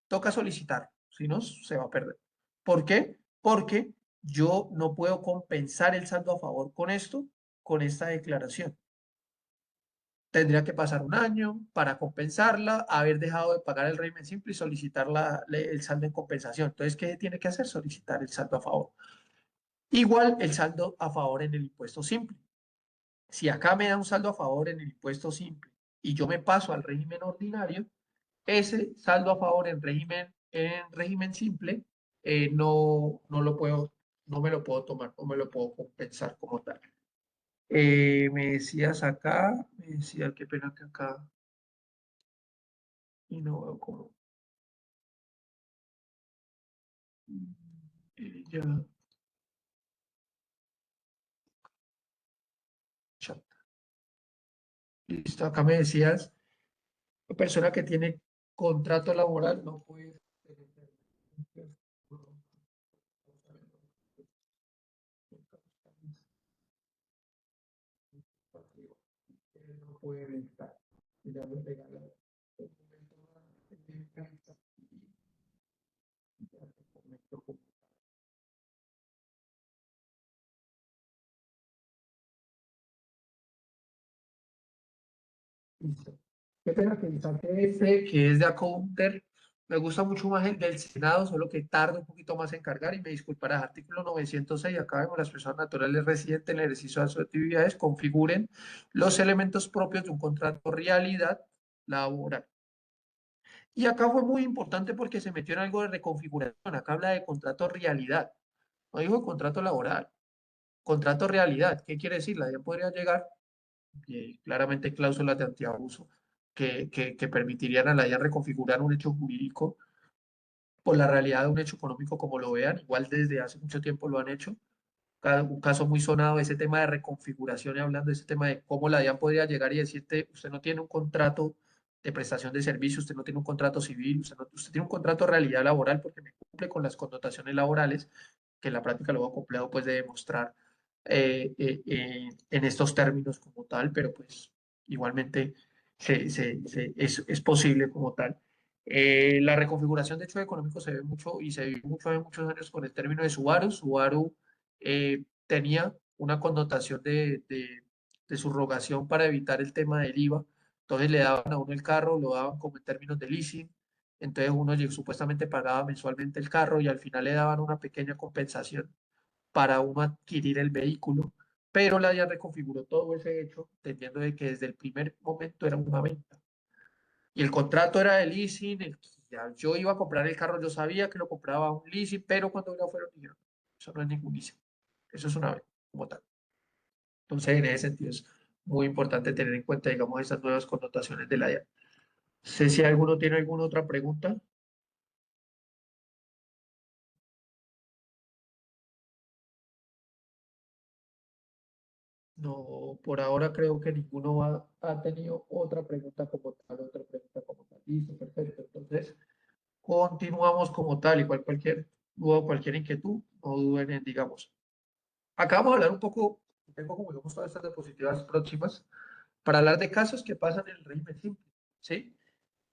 toca solicitarlo, si no, se va a perder. ¿Por qué? Porque yo no puedo compensar el saldo a favor con esto, con esta declaración. Tendría que pasar un año para compensarla, haber dejado de pagar el régimen simple y solicitar el saldo en compensación. Entonces, ¿qué tiene que hacer? Solicitar el saldo a favor. Igual el saldo a favor en el impuesto simple. Si acá me da un saldo a favor en el impuesto simple y yo me paso al régimen ordinario, ese saldo a favor en régimen simple no lo puedo, no me lo puedo tomar, no me lo puedo compensar como tal. Me decías acá, me decía, qué pena que acá. Y no veo cómo. Ya, chat. Listo, acá me decías, la persona que tiene contrato laboral no puede no puede ventar. Ya me regala un momento más, me encanta. Ya te comento cómo. Listo. Qué pena que saque este, que es de Accounter. Me gusta mucho más el del Senado, solo que tarda un poquito más en cargar y me disculparás. Artículo 906, acá vemos las personas naturales residentes en el ejercicio de sus actividades configuren los elementos propios de un contrato realidad laboral. Y acá fue muy importante porque se metió en algo de reconfiguración. Acá habla de contrato realidad. No dijo contrato laboral. Contrato realidad. ¿Qué quiere decir? La DIAN podría llegar claramente cláusulas de antiabuso que permitirían a la DIAN reconfigurar un hecho jurídico por la realidad de un hecho económico como lo vean. Igual desde hace mucho tiempo lo han hecho. Un caso muy sonado, ese tema de reconfiguración y hablando de ese tema de cómo la DIAN podría llegar y decirte, usted no tiene un contrato de prestación de servicio, usted no tiene un contrato civil, usted tiene un contrato de realidad laboral porque me cumple con las connotaciones laborales, que en la práctica lo complejo pues de demostrar en estos términos como tal, pero pues igualmente es posible como tal. La reconfiguración de hecho económico se ve mucho y se vive mucho hace muchos años con el término de Subaru. Subaru tenía una connotación de subrogación para evitar el tema del IVA. Entonces le daban a uno el carro, lo daban como en términos de leasing, Entonces uno supuestamente pagaba mensualmente el carro y al final le daban una pequeña compensación para uno adquirir el vehículo, pero la DIAN reconfiguró todo ese hecho, entendiendo de que desde el primer momento era una venta. Y el contrato era de leasing, yo iba a comprar el carro, yo sabía que lo compraba a un leasing, pero cuando ya fueron, dijeron, eso no es ningún leasing, eso es una venta como tal. Entonces, en ese sentido es muy importante tener en cuenta, digamos, esas nuevas connotaciones de la DIAN. No sé si alguno tiene alguna otra pregunta. No, por ahora creo que ninguno ha tenido otra pregunta como tal, otra pregunta como tal. Listo, perfecto. Entonces, continuamos como tal, igual cualquier duda o cualquier inquietud, no duden en, digamos. Acá vamos a hablar un poco, tengo como digamos todas estas diapositivas próximas, para hablar de casos que pasan en el régimen simple, ¿sí?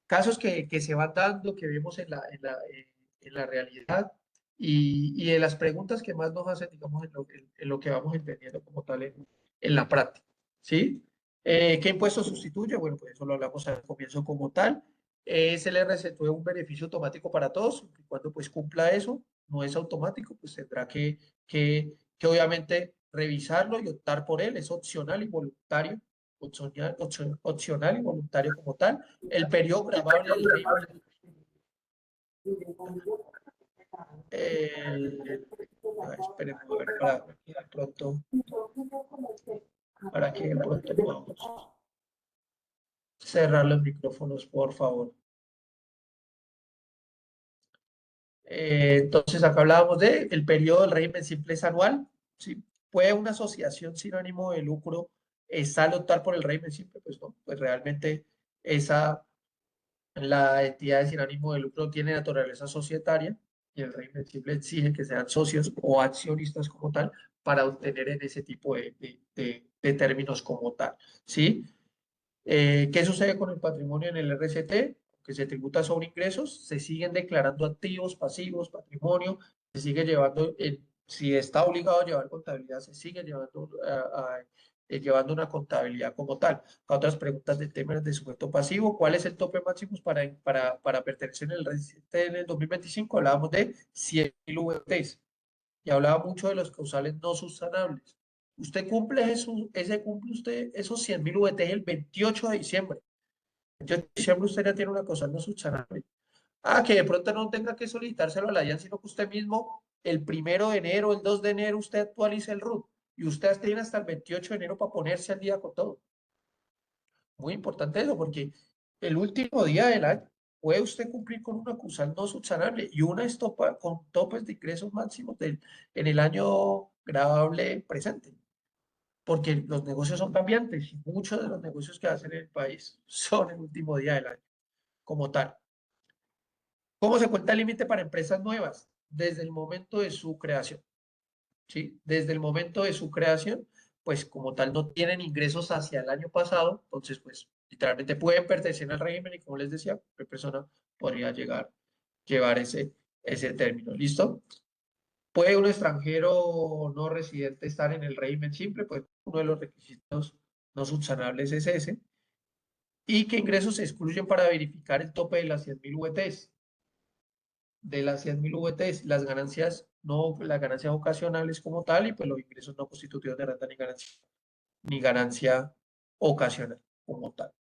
Casos que se van dando, que vemos en la realidad y de las preguntas que más nos hacen, digamos, en lo que vamos entendiendo como tal en la práctica, ¿sí? ¿Qué impuesto sustituye? Bueno, pues eso lo hablamos al comienzo como tal. Se le recetó un beneficio automático para todos, siempre y cuando pues cumpla eso, no es automático, pues tendrá que obviamente revisarlo y optar por él, es opcional y voluntario, opcional y voluntario como tal. El periodo grabable del régimen, esperemos a ver para que de pronto podamos cerrar los micrófonos, por favor. Entonces, acá hablábamos de el periodo del régimen simple es anual, ¿sí? ¿Puede una asociación sin ánimo de lucro sale optar por el régimen simple? Pues no, pues realmente la entidad sin ánimo de lucro tiene naturaleza societaria y el régimen simple exige que sean socios o accionistas como tal para obtener en ese tipo de términos como tal, ¿sí? ¿Qué sucede con el patrimonio en el RCT? Que se tributa sobre ingresos, se siguen declarando activos, pasivos, patrimonio, se sigue llevando, si está obligado a llevar contabilidad, se sigue llevando, llevando una contabilidad como tal. Otras preguntas de temas de sujeto pasivo, ¿cuál es el tope máximo para pertenecer en el RCT en el 2025? Hablábamos de 100.000 VTs y hablaba mucho de los causales no subsanables. Usted cumple cumple usted esos 100.000 VT el 28 de diciembre. El 28 de diciembre usted ya tiene una causal no subsanable. Ah, que de pronto no tenga que solicitárselo a la DIAN, sino que usted mismo, el 1 de enero, el 2 de enero, usted actualice el RUT. Y usted tiene hasta el 28 de enero para ponerse al día con todo. Muy importante eso, porque el último día del año puede usted cumplir con una causal no subsanable y una estopa con topes de ingresos máximos en el año grabable presente, porque los negocios son cambiantes y muchos de los negocios que hacen en el país son el último día del año, como tal. ¿Cómo se cuenta el límite para empresas nuevas? Desde el momento de su creación, ¿sí? Desde el momento de su creación, pues como tal no tienen ingresos hacia el año pasado, entonces pues literalmente pueden pertenecer al régimen y como les decía, cualquier persona podría llevar ese término. ¿Listo? ¿Puede un extranjero no residente estar en el régimen simple? Pues uno de los requisitos no subsanables es ese. ¿Y qué ingresos se excluyen para verificar el tope de las 100.000 VTs? De las 100.000 VTs, las ganancias ocasionales como tal y pues los ingresos no constitutivos de renta ni ganancia ocasional como tal.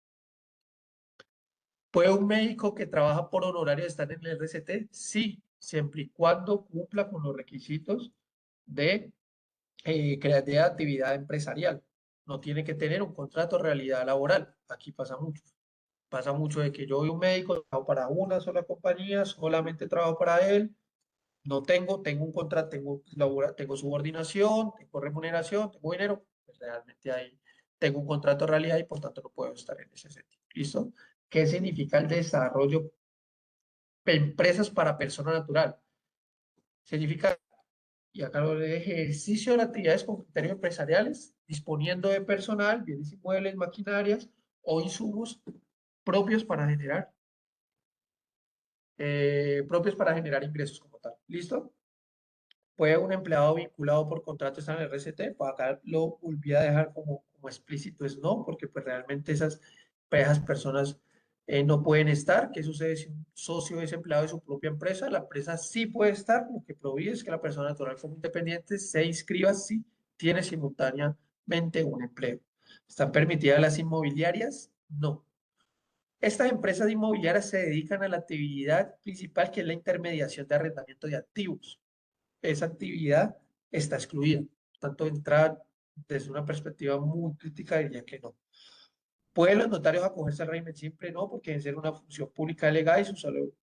¿Puede un médico que trabaja por honorario estar en el RCT? Sí, siempre y cuando cumpla con los requisitos de de actividad empresarial. No tiene que tener un contrato de realidad laboral. Aquí pasa mucho. Pasa mucho de que yo soy un médico, trabajo para una sola compañía, solamente trabajo para él, no tengo un contrato, tengo subordinación, tengo remuneración, tengo dinero, pues realmente ahí tengo un contrato de realidad y por tanto no puedo estar en ese sentido. ¿Listo? ¿Qué significa el desarrollo de empresas para persona natural? Significa, y acá lo de ejercicio de las actividades con criterios empresariales, disponiendo de personal, bienes inmuebles, maquinarias o insumos propios para generar ingresos como tal. ¿Listo? ¿Puede un empleado vinculado por contrato estar en el RCT? Pues acá lo volví a dejar como explícito, es no, porque pues realmente esas personas no pueden estar. ¿Qué sucede si un socio es empleado de su propia empresa? La empresa sí puede estar, lo que prohíbe es que la persona natural como independiente se inscriba si tiene simultáneamente un empleo. ¿Están permitidas las inmobiliarias? No. Estas empresas inmobiliarias se dedican a la actividad principal, que es la intermediación de arrendamiento de activos. Esa actividad está excluida. Tanto entrar desde una perspectiva muy crítica diría que no. ¿Pueden los notarios acogerse al régimen simple? No, porque deben ser una función pública delegada y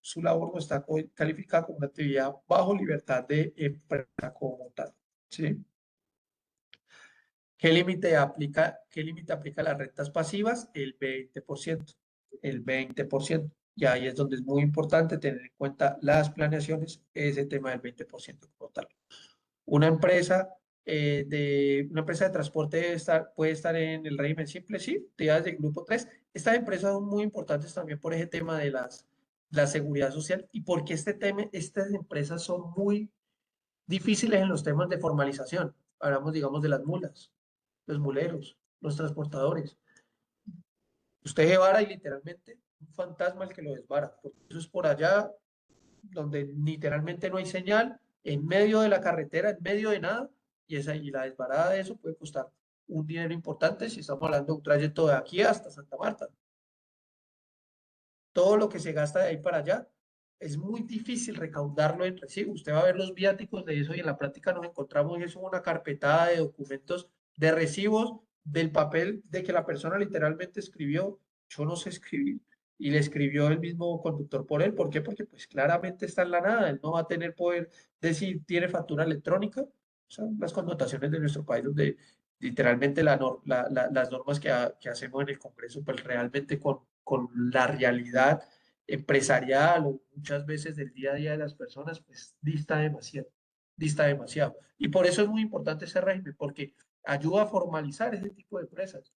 su labor no está calificada como una actividad bajo libertad de empresa como tal. ¿Sí? Qué límite aplica a las rentas pasivas? El 20%. El 20%. Y ahí es donde es muy importante tener en cuenta las planeaciones, ese tema del 20% como tal. Una empresa, una empresa de transporte puede estar en el régimen simple, sí, actividades del grupo 3. Estas empresas son muy importantes también por ese tema de la seguridad social y porque estas empresas son muy difíciles en los temas de formalización. Hablamos, digamos, de las mulas, los muleros, los transportadores. Usted se vara y literalmente un fantasma el que lo desvara, porque eso es por allá donde literalmente no hay señal, en medio de la carretera, en medio de nada, y la desbarada de eso puede costar un dinero importante si estamos hablando de un trayecto de aquí hasta Santa Marta. Todo lo que se gasta de ahí para allá es muy difícil recaudarlo en recibo. Usted va a ver los viáticos de eso y en la práctica nos encontramos eso una carpetada de documentos de recibos del papel de que la persona literalmente escribió, yo no sé escribir, y le escribió el mismo conductor por él. ¿Por qué? Porque pues claramente está en la nada, él no va a tener poder decir tiene factura electrónica. Son las connotaciones de nuestro país donde literalmente las normas que hacemos en el Congreso, pues realmente con la realidad empresarial o muchas veces del día a día de las personas, pues dista demasiado, dista demasiado. Y por eso es muy importante ese régimen, porque ayuda a formalizar ese tipo de empresas,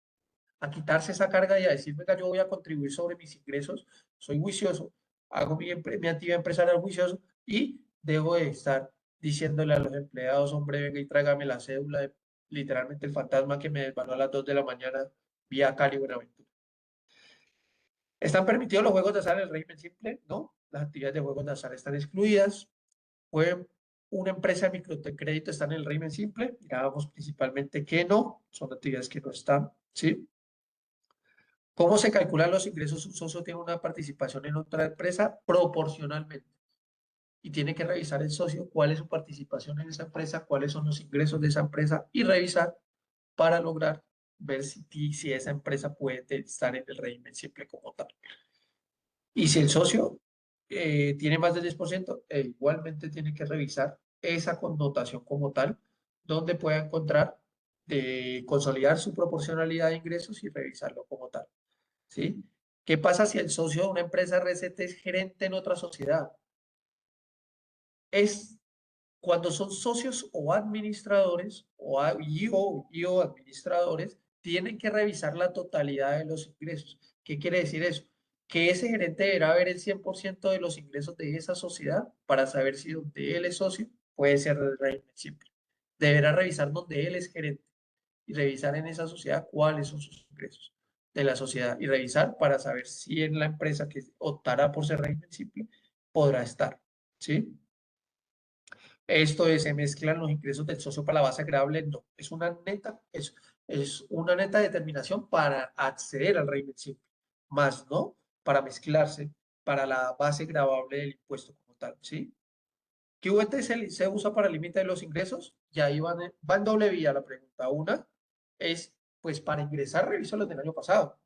a quitarse esa carga y a decir, venga, yo voy a contribuir sobre mis ingresos, soy juicioso, hago mi actividad empresarial juicioso y debo de estar diciéndole a los empleados, hombre, venga y tráigame la cédula de literalmente el fantasma que me desvaló a las 2 de la mañana vía Cali Buenaventura. ¿Están permitidos los juegos de azar en el régimen simple? No, las actividades de juegos de azar están excluidas. ¿Puede una empresa de microcrédito estar en el régimen simple? Mirábamos principalmente que no, son actividades que no están, ¿sí? ¿Cómo se calculan los ingresos? Un socio tiene una participación en otra empresa proporcionalmente y tiene que revisar el socio cuál es su participación en esa empresa, cuáles son los ingresos de esa empresa y revisar para lograr ver si esa empresa puede estar en el régimen simple como tal. Y si el socio tiene más del 10%, igualmente tiene que revisar esa connotación como tal, donde pueda encontrar consolidar su proporcionalidad de ingresos y revisarlo como tal. ¿Sí? ¿Qué pasa si el socio de una empresa RCT es gerente en otra sociedad? Es cuando son socios o administradores o administradores, tienen que revisar la totalidad de los ingresos. ¿Qué quiere decir eso? Que ese gerente deberá ver el 100% de los ingresos de esa sociedad para saber si donde él es socio puede ser el régimen simple. Deberá revisar donde él es gerente y revisar en esa sociedad cuáles son sus ingresos de la sociedad y revisar para saber si en la empresa que optará por ser régimen simple podrá estar. ¿Sí? Esto es, se mezclan los ingresos del socio para la base agregable, no, es una neta determinación para acceder al régimen simple, más no para mezclarse para la base gravable del impuesto como tal, ¿sí? ¿Qué VT se usa para el límite de los ingresos? Y ahí va en doble vía la pregunta. Una es, pues para ingresar, reviso los del año pasado.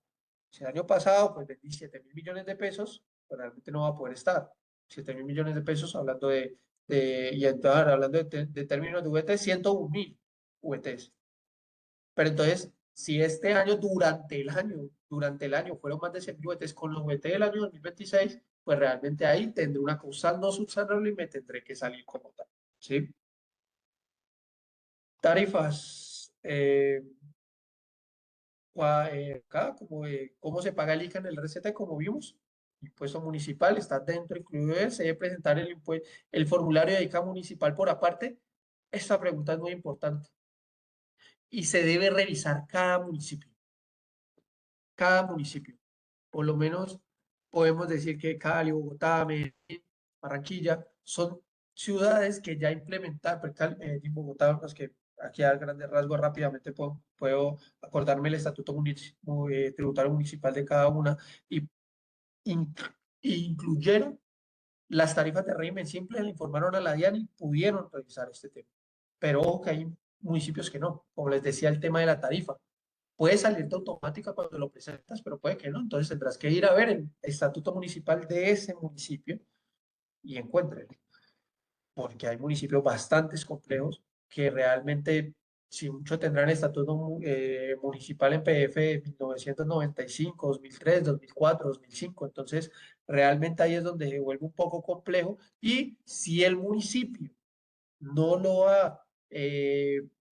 Si el año pasado, pues vendí 7.000 millones de pesos, pues realmente no va a poder estar. 7.000 millones de pesos, hablando y entonces, hablando de términos de VT, 101.000 VTs. Pero entonces, si este año, durante el año fueron más de 100.000 VTs con los VT del año 2026, pues realmente ahí tendré una causal no subsanable y me tendré que salir como tal. ¿Sí? Tarifas. Acá, cómo se paga el ICA en el RCT, como vimos, impuesto municipal, está dentro, incluido él, se debe presentar el formulario de ICA municipal por aparte. Esta pregunta es muy importante y se debe revisar cada municipio, por lo menos podemos decir que Cali, Bogotá, Medellín, Barranquilla, son ciudades que ya implementaron, pues, y Bogotá, los que aquí a grandes rasgos rápidamente puedo acordarme el estatuto tributario municipal de cada una y in- incluyeron las tarifas de régimen simple, le informaron a la DIAN y pudieron revisar este tema. Pero ojo que hay municipios que no, como les decía, el tema de la tarifa. Puede salir de automática cuando lo presentas, pero puede que no. Entonces tendrás que ir a ver el estatuto municipal de ese municipio y encuéntralo, porque hay municipios bastante complejos que realmente, si mucho tendrán estatuto municipal en PF de 1995, 2003, 2004, 2005. Entonces, realmente ahí es donde se vuelve un poco complejo. Y si el municipio no lo ha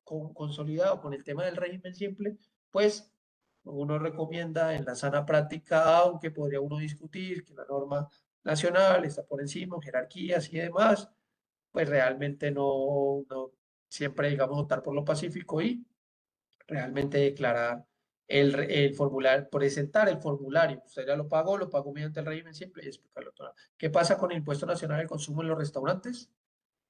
consolidado con el tema del régimen simple, pues uno recomienda en la sana práctica, aunque podría uno discutir que la norma nacional está por encima, jerarquías y demás, pues realmente no siempre, digamos, optar por lo pacífico y realmente declarar el formulario, presentar el formulario. Usted ya lo pagó mediante el régimen simple y explicarlo todo. ¿Qué pasa con el impuesto nacional al consumo en los restaurantes?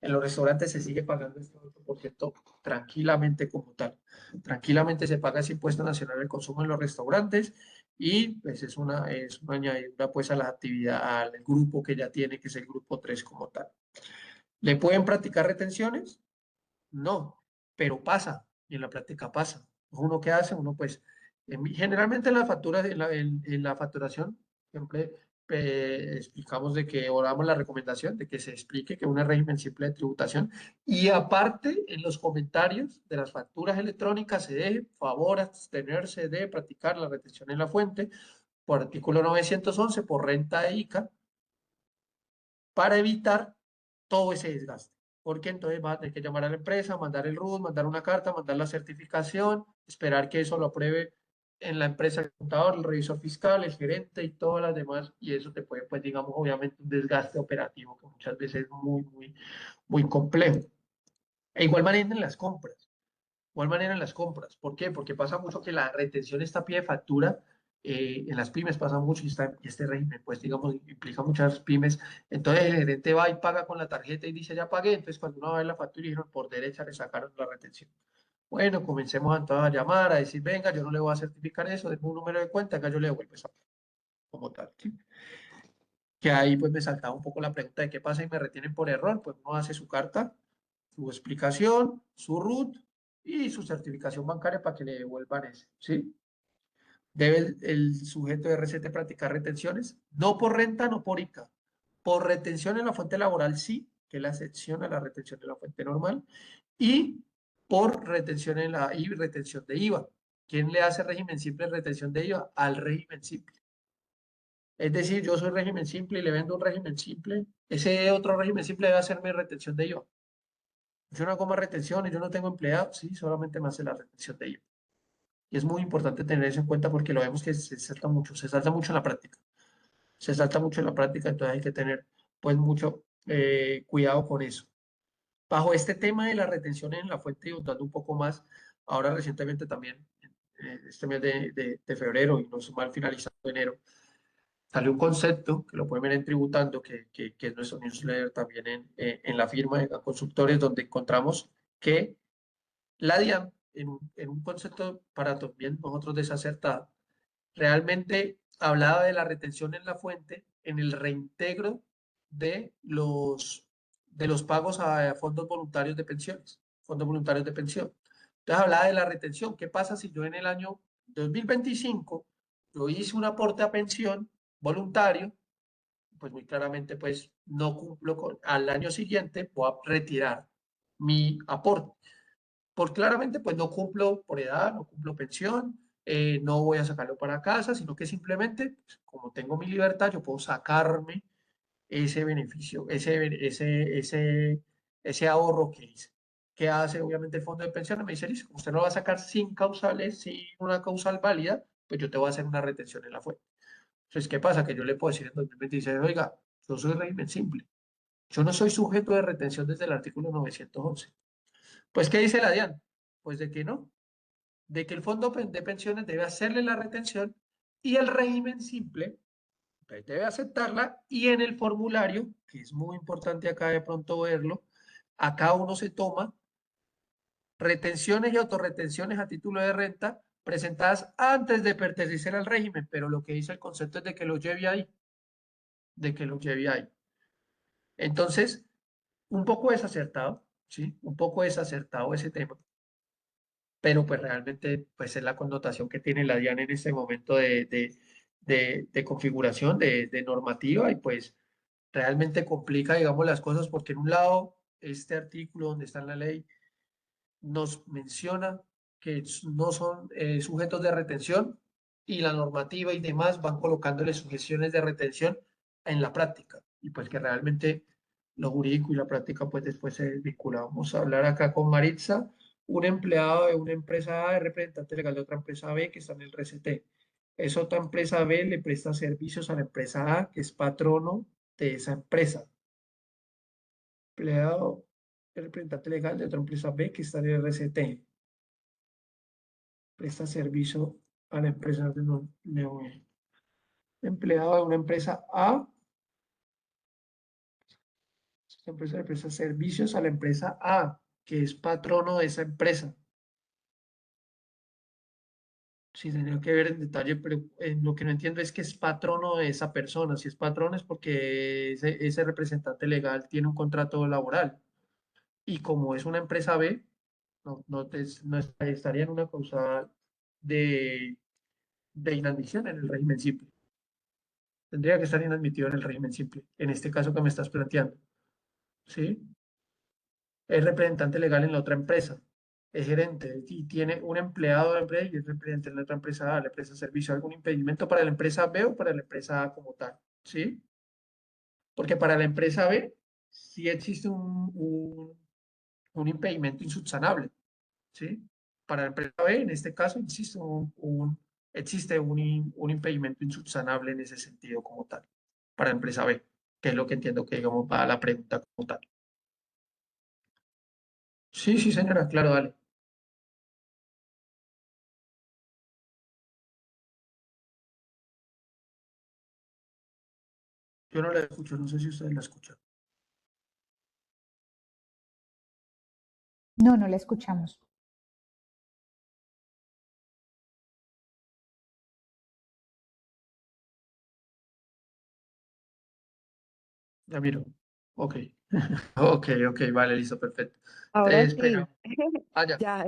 En los restaurantes se sigue pagando este 8% tranquilamente como tal. Tranquilamente se paga ese impuesto nacional al consumo en los restaurantes y pues es una añadidura pues a la actividad, al grupo que ya tiene, que es el grupo 3 como tal. ¿Le pueden practicar retenciones? No, pero pasa, y en la práctica pasa. Uno qué hace, uno pues, generalmente en la factura, en la facturación, siempre explicamos de que, o damos la recomendación de que se explique que un régimen simple de tributación, y aparte en los comentarios de las facturas electrónicas se deje favor abstenerse de practicar la retención en la fuente por artículo 911 por renta de ICA para evitar todo ese desgaste. Porque entonces va a tener que llamar a la empresa, mandar el RUT, mandar una carta, mandar la certificación, esperar que eso lo apruebe en la empresa el contador, el revisor fiscal, el gerente y todas las demás. Y eso te puede, pues digamos, obviamente un desgaste operativo que muchas veces es muy complejo. E igual manera en las compras. Igual manera en las compras. ¿Por qué? Porque pasa mucho que la retención está a pie de factura. En las pymes pasa mucho y este régimen, pues digamos, implica muchas pymes. Entonces el gerente va y paga con la tarjeta y dice, ya pagué. Entonces cuando uno va a ver la factura y dijeron, por derecha le sacaron la retención. Bueno, comencemos entonces a llamar, a decir, venga, yo no le voy a certificar eso, denme un número de cuenta, acá yo le devuelvo esa como tal. ¿Sí? Que ahí pues me saltaba un poco la pregunta de qué pasa y me retienen por error. Pues uno hace su carta, su explicación, su RUT y su certificación bancaria para que le devuelvan ese, ¿sí? Debe el sujeto de RCT practicar retenciones, no por renta, no por ICA. Por retención en la fuente laboral, sí, que es la excepción a la retención de la fuente normal, y por retención en la y retención de IVA. ¿Quién le hace régimen simple retención de IVA? Al régimen simple. Es decir, yo soy régimen simple y le vendo un régimen simple, ese otro régimen simple debe hacerme retención de IVA. Yo no hago más retenciones, yo no tengo empleados, sí, solamente me hace la retención de IVA. Y es muy importante tener eso en cuenta porque lo vemos que se salta mucho en la práctica. Se salta mucho en la práctica, entonces hay que tener pues mucho cuidado con eso. Bajo este tema de la retención en la fuente y ahondando un poco más, ahora recientemente también, este mes de febrero y no es mal finalizando enero, salió un concepto que lo pueden ver en Tributando, que es nuestro newsletter también en la firma de consultores, donde encontramos que la DIAN, en un concepto para también nosotros desacertado, realmente hablaba de la retención en la fuente, en el reintegro de los pagos a fondos voluntarios de pensiones, fondos voluntarios de pensión. Entonces hablaba de la retención. ¿Qué pasa si yo en el año 2025 yo hice un aporte a pensión voluntario? Pues muy claramente pues no cumplo con, al año siguiente voy a retirar mi aporte por claramente pues no cumplo por edad, no cumplo pensión, no voy a sacarlo para casa, sino que simplemente, pues, como tengo mi libertad, yo puedo sacarme ese beneficio, ese ahorro que hice. ¿Qué hace obviamente el fondo de pensiones? Me dice, listo, como usted no lo va a sacar sin causales, sin una causal válida, pues yo te voy a hacer una retención en la fuente. Entonces, ¿qué pasa? Que yo le puedo decir en 2026, oiga, yo soy régimen simple. Yo no soy sujeto de retención desde el artículo 911. Pues, ¿qué dice la DIAN? Pues de que no, de que el fondo de pensiones debe hacerle la retención y el régimen simple Debe aceptarla y en el formulario, que es muy importante acá de pronto verlo, acá uno se toma retenciones y autorretenciones a título de renta presentadas antes de pertenecer al régimen, pero lo que dice el concepto es de que lo lleve ahí, de que lo lleve ahí. Entonces, un poco desacertado, ¿sí? Un poco desacertado ese tema, pero pues realmente pues es la connotación que tiene la DIAN en este momento de configuración, de normativa y pues realmente complica, digamos, las cosas porque en un lado, este artículo donde está en la ley nos menciona que no son sujetos de retención y la normativa y demás van colocándole sujeciones de retención en la práctica y pues que realmente lo jurídico y la práctica pues después se desvincula. Vamos a hablar acá con Maritza, un empleado de una empresa A es representante legal de otra empresa B que está en el RCT. Esa otra empresa B le presta servicios a la empresa A que es patrono de esa empresa. Empleado, el representante legal de otra empresa B que está en el RCT. Presta servicio a la empresa de empleado de una empresa A. Esta empresa le presta servicios a la empresa A, que es patrono de esa empresa. Sí, tendría que ver en detalle, pero lo que no entiendo es que es patrono de esa persona. Si es patrono es porque ese representante legal tiene un contrato laboral. Y como es una empresa B, no estaría en una causal de, de inadmisión en el régimen simple. Tendría que estar inadmitido en el régimen simple, en este caso que me estás planteando. ¿Sí? Es representante legal en la otra empresa, es gerente y tiene un empleado de la empresa y es representante en la otra empresa A, le presta servicio, algún impedimento para la empresa B o para la empresa A como tal. ¿Sí? Porque para la empresa B sí existe un impedimento insubsanable. ¿Sí? Para la empresa B, en este caso, existe existe un impedimento insubsanable en ese sentido como tal, para la empresa B, que es lo que entiendo que, digamos, va a la pregunta como tal. Sí, sí, señora, claro, dale. Yo no la escucho, no sé si ustedes la escuchan. No, no la escuchamos. Ya miro. Ok. Ok, ok, vale, listo, perfecto. Te Ahora sí, espero. Ah, ya. ya,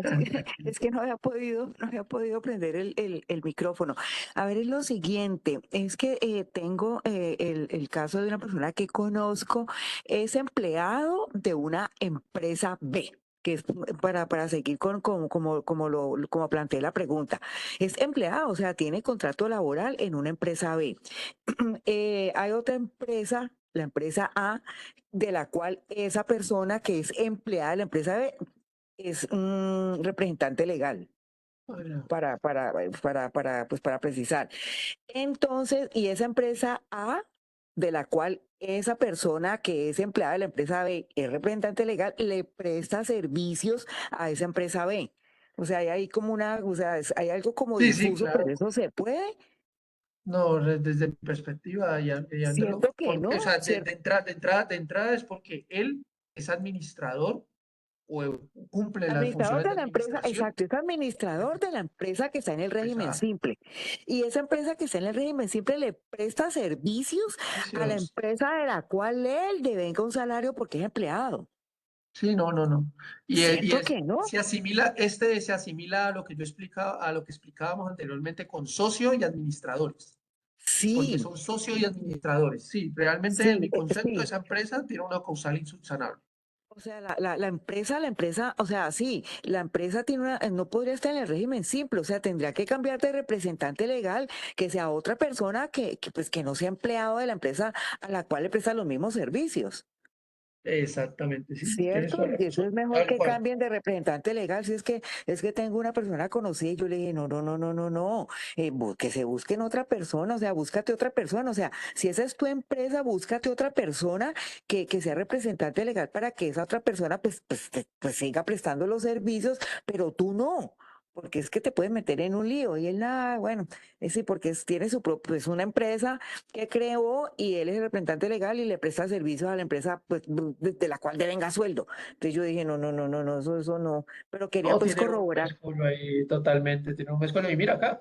es que no había podido prender el micrófono. A ver, es lo siguiente, es que tengo el caso de una persona que conozco, es empleado de una empresa B. Que es para seguir como planteé la pregunta. Es empleado, o sea, tiene contrato laboral en una empresa B. Hay otra empresa, la empresa A, de la cual esa persona que es empleada de la empresa B es un representante legal, Ah, ya. para precisar. Entonces, y esa empresa A, de la cual esa persona que es empleada de la empresa B es representante legal, le presta servicios a esa empresa B. O sea, hay algo como Sí, sí, difuso, pero claro. eso se puede. No, desde mi perspectiva, y Siento que porque, no, o sea, ¿cierto? de entrada es porque él es administrador o cumple las Administrador funciones de de la empresa, administración exacto, es administrador de la empresa que está en el régimen pesada. simple. Y esa empresa que está en el régimen simple le presta servicios a la Servicios. empresa de la cual él devenga un salario porque es empleado. Sí, no, no, no. Siento que no. Se asimila a lo que yo explicaba, a lo que explicábamos anteriormente con socio y administradores, porque Sí, son socio y administradores. Sí, realmente en sí, mi concepto sí. esa empresa tiene una causal insubsanable. O sea, la empresa, o sea, sí, la empresa no podría estar en el régimen simple, o sea, tendría que cambiar de representante legal, que sea otra persona pues, que no sea empleado de la empresa a la cual le presta los mismos servicios. Exactamente, sí, tienes Cierto, toda la y eso razón, es mejor tal que cual. cambien de representante legal. Si es que tengo una persona conocida y yo le dije, no, no, no, no, no, no, que se busquen otra persona, o sea, búscate otra persona, o sea, si esa es tu empresa, búscate otra persona que sea representante legal para que esa otra persona pues siga prestando los servicios, pero tú no. porque es que te puedes meter en un lío. Y él, nada, bueno, sí, porque tiene su propio, pues una empresa que creó y él es el representante legal y le presta servicios a la empresa, pues, de la cual devenga sueldo. Entonces yo dije, no, no, no, no, no, eso no, pero quería No, pues tienen un corroborar. escollo ahí totalmente, tienen un escollo. Y mira acá,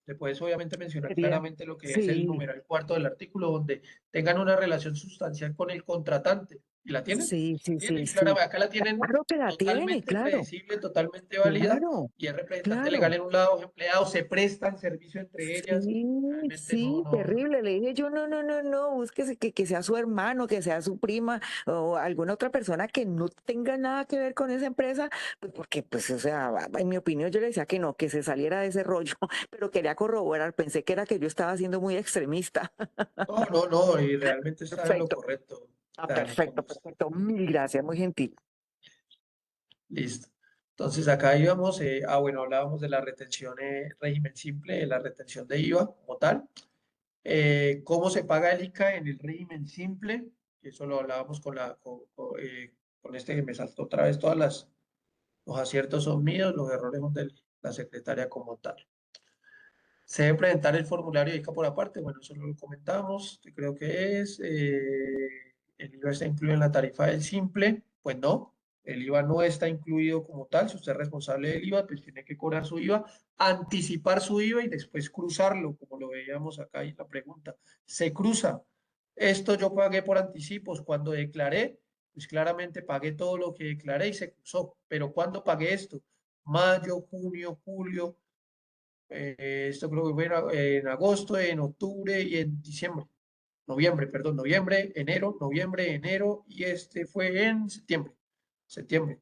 le puedes obviamente mencionar Quería, claramente lo que es el sí, numeral cuarto del artículo, donde tengan una relación sustancial con el contratante. ¿Y la tienen? sí, La sí, sí, tienen, sí. claramente. Acá la tienen Claro que la tiene, totalmente claro, predecible, totalmente válida, claro, y es representante legal claro. en un lado, empleado, se prestan servicio entre ellas. Sí, Realmente no, sí, no. terrible. Le dije yo, no, no, no, no, búsquese que sea su hermano, que sea su prima o alguna otra persona que no tenga nada que ver con esa empresa, pues porque, pues, o sea, en mi opinión yo le decía que no, que se saliera de ese rollo, pero quería corroborar, pensé que era que yo estaba siendo muy extremista. No, no, no, y realmente está en lo Perfecto, correcto. Dale, con perfecto, gusto. perfecto. Mil gracias, muy gentil. Listo. Entonces acá íbamos, bueno, hablábamos de la retención, régimen simple, de la retención de IVA como tal. ¿Cómo se paga el ICA en el régimen simple? Eso lo hablábamos con este que me saltó otra vez los aciertos son míos, los errores son de la secretaria como tal. Se debe presentar el formulario de ICA por aparte, bueno, eso lo comentamos, que creo que es, el IVA está incluido en la tarifa del simple, pues no, el IVA no está incluido como tal, si usted es responsable del IVA, pues tiene que cobrar su IVA, anticipar su IVA y después cruzarlo, como lo veíamos acá en la pregunta, se cruza. Esto yo pagué por anticipos, cuando declaré, pues claramente pagué todo lo que declaré y se cruzó, pero ¿cuándo pagué esto? Mayo, junio, julio, esto creo que fue en agosto, en octubre y en diciembre. Noviembre, perdón, noviembre, noviembre, enero y este fue en septiembre. Septiembre.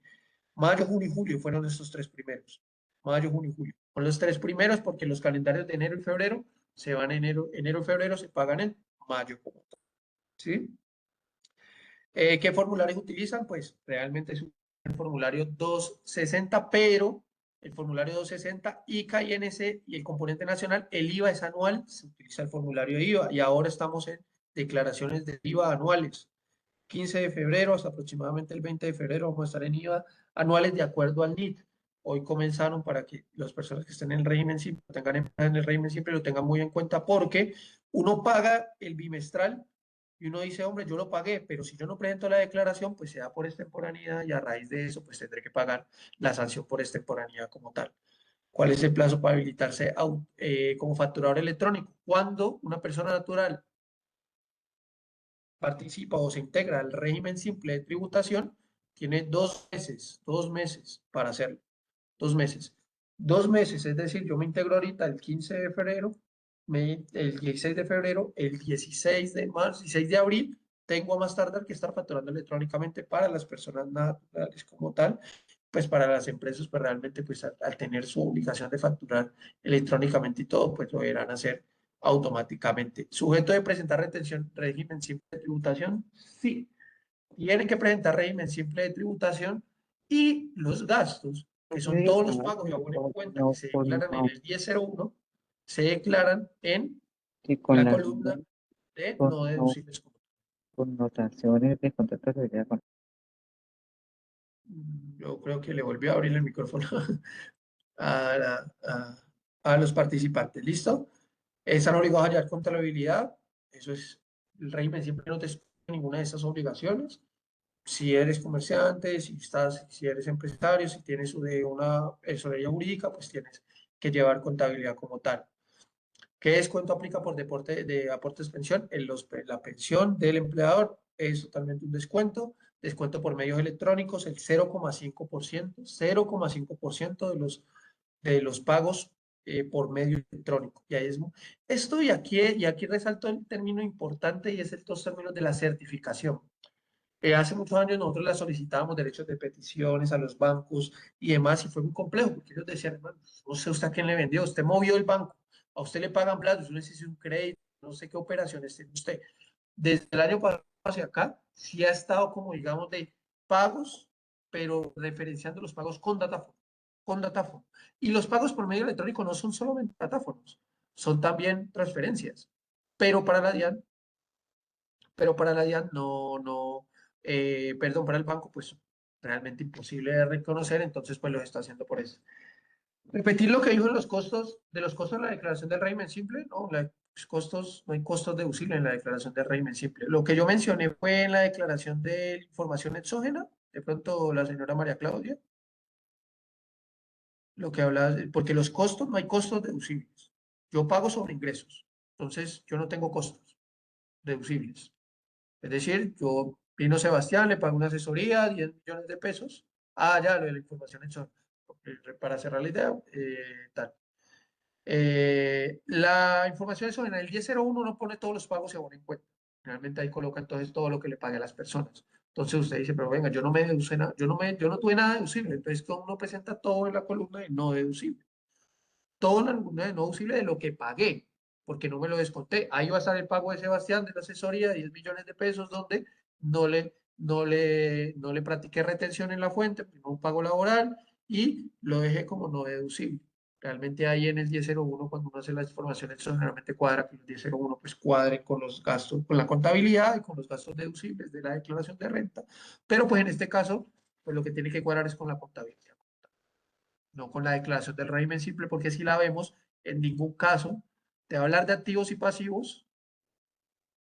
Mayo, junio y julio fueron estos tres primeros. Mayo, junio y julio. Son los tres primeros porque los calendarios de enero y febrero se van enero y febrero se pagan en mayo como tal. ¿Sí? ¿Qué formularios utilizan? Pues realmente es el formulario 260, pero el formulario 260, ICA, INC y el componente nacional, el IVA es anual, se utiliza el formulario de IVA y ahora estamos en declaraciones de IVA anuales. 15 de febrero hasta aproximadamente el 20 de febrero vamos a estar en IVA anuales de acuerdo al NIT. Hoy comenzaron para que las personas que estén en el régimen simple, tengan en el régimen simple, lo tengan muy en cuenta porque uno paga el bimestral y uno dice, hombre, yo lo pagué, pero si yo no presento la declaración, pues se da por extemporaneidad y a raíz de eso, pues tendré que pagar la sanción por extemporaneidad como tal. ¿Cuál es el plazo para habilitarse como facturador electrónico? Cuando una persona natural participa o se integra al régimen simple de tributación, tiene 2 meses para hacerlo. 2 meses. 2 meses, es decir, yo me integro ahorita el 15 de febrero, el 16 de febrero, el 16 de marzo, 16 de abril, tengo a más tardar que estar facturando electrónicamente para las personas naturales como tal, pues para las empresas, pues realmente, pues al tener su obligación de facturar electrónicamente y todo, pues lo deberán hacer automáticamente. Sujeto de presentar retención, régimen simple de tributación, sí. Tienen que presentar régimen simple de tributación y los gastos, que son todos los pagos, y poner en cuenta que se declaran en el 1001, se declaran en Y con la las columna de con no deducibles. connotaciones de contrato de seguridad. Yo creo que le volvió a abrir el micrófono a, a los participantes. ¿Listo? Están obligados a hallar contabilidad. Eso es, el régimen siempre no te excluye ninguna de esas obligaciones. Si eres comerciante, si eres empresario, si tienes una personería jurídica, pues tienes que llevar contabilidad como tal. ¿Qué descuento aplica por deporte de aportes pensión? La pensión del empleador es totalmente un descuento. Descuento por medios electrónicos, el 0,5%, 0,5% de los pagos por medio electrónico. Y ahí es, esto y aquí resalto el término importante y es el dos términos de la certificación. Hace muchos años nosotros le solicitábamos derechos de peticiones a los bancos y demás, y fue muy complejo, porque ellos decían, hermano, no sé usted a quién le vendió, usted movió el banco, a usted le pagan plazos, usted necesita un crédito, no sé qué operaciones tiene usted. Desde el año pasado hacia acá, sí ha estado como, digamos, de pagos, pero referenciando los pagos con datáfono, con datáfono. Y los pagos por medio electrónico no son solamente datáfonos, son también transferencias, pero para la DIAN no, perdón, para el banco, pues realmente imposible de reconocer, entonces pues lo está haciendo por eso. Repetir lo que dijo de los costos de la declaración del régimen simple, no, los costos, no hay costos deducibles en la declaración del régimen simple. Lo que yo mencioné fue en la declaración de información exógena, de pronto la señora María Claudia, lo que habla, porque los costos, no hay costos deducibles. Yo pago sobre ingresos, entonces yo no tengo costos deducibles. Es decir, yo vino Sebastián, le pago una asesoría, 10 millones de pesos. Ah, ya, lo de la información exógena. Para cerrar la idea, tal. La información eso en el 1001 no pone todos los pagos y abona en cuenta. Realmente ahí coloca entonces todo lo que le pague a las personas. Entonces usted dice, pero venga, yo no me deduce nada, yo no tuve nada deducible. Entonces uno presenta todo en la columna de no deducible. Todo en la columna de no deducible de lo que pagué, porque no me lo desconté. Ahí va a estar el pago de Sebastián de la asesoría, 10 millones de pesos, donde no le practiqué retención en la fuente, no un pago laboral, y lo dejé como no deducible. Realmente ahí en el 1001, cuando uno hace las informaciones, eso generalmente cuadra que el 1001 pues cuadre con los gastos, con la contabilidad y con los gastos deducibles de la declaración de renta. Pero pues en este caso, pues lo que tiene que cuadrar es con la contabilidad, no con la declaración del régimen simple, porque si la vemos, en ningún caso te va a hablar de activos y pasivos,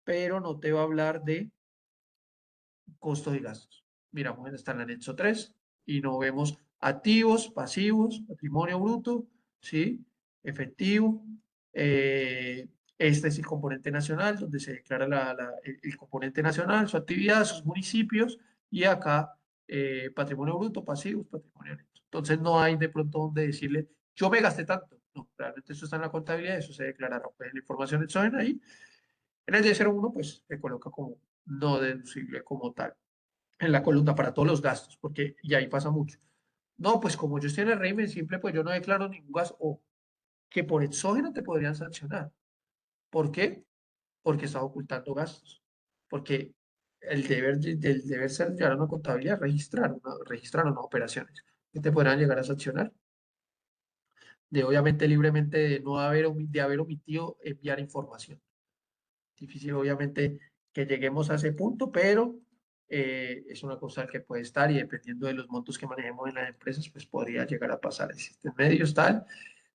pero no te va a hablar de costos y gastos. Miramos, está en el anexo 3 y no vemos activos, pasivos, patrimonio bruto, ¿sí? Efectivo. Este es el componente nacional, donde se declara el componente nacional, su actividad, sus municipios, y acá patrimonio bruto, pasivos, patrimonio neto. Entonces no hay de pronto donde decirle, yo me gasté tanto. No, realmente eso está en la contabilidad, eso se declarará pues, en la información exógena ahí. En el 1001 pues se coloca como no deducible como tal en la columna para todos los gastos, porque y ahí pasa mucho. No, pues como yo estoy en el régimen simple, pues yo no declaro ningún gasto, o que por exógeno te podrían sancionar. ¿Por qué? Porque estás ocultando gastos. Porque del deber ser llevar una contabilidad, registrar unas operaciones que te podrán llegar a sancionar. De obviamente libremente de no haber, de haber omitido enviar información. Difícil obviamente que lleguemos a ese punto, pero es una cosa que puede estar y dependiendo de los montos que manejemos en las empresas, pues podría llegar a pasar. Existen medios tal.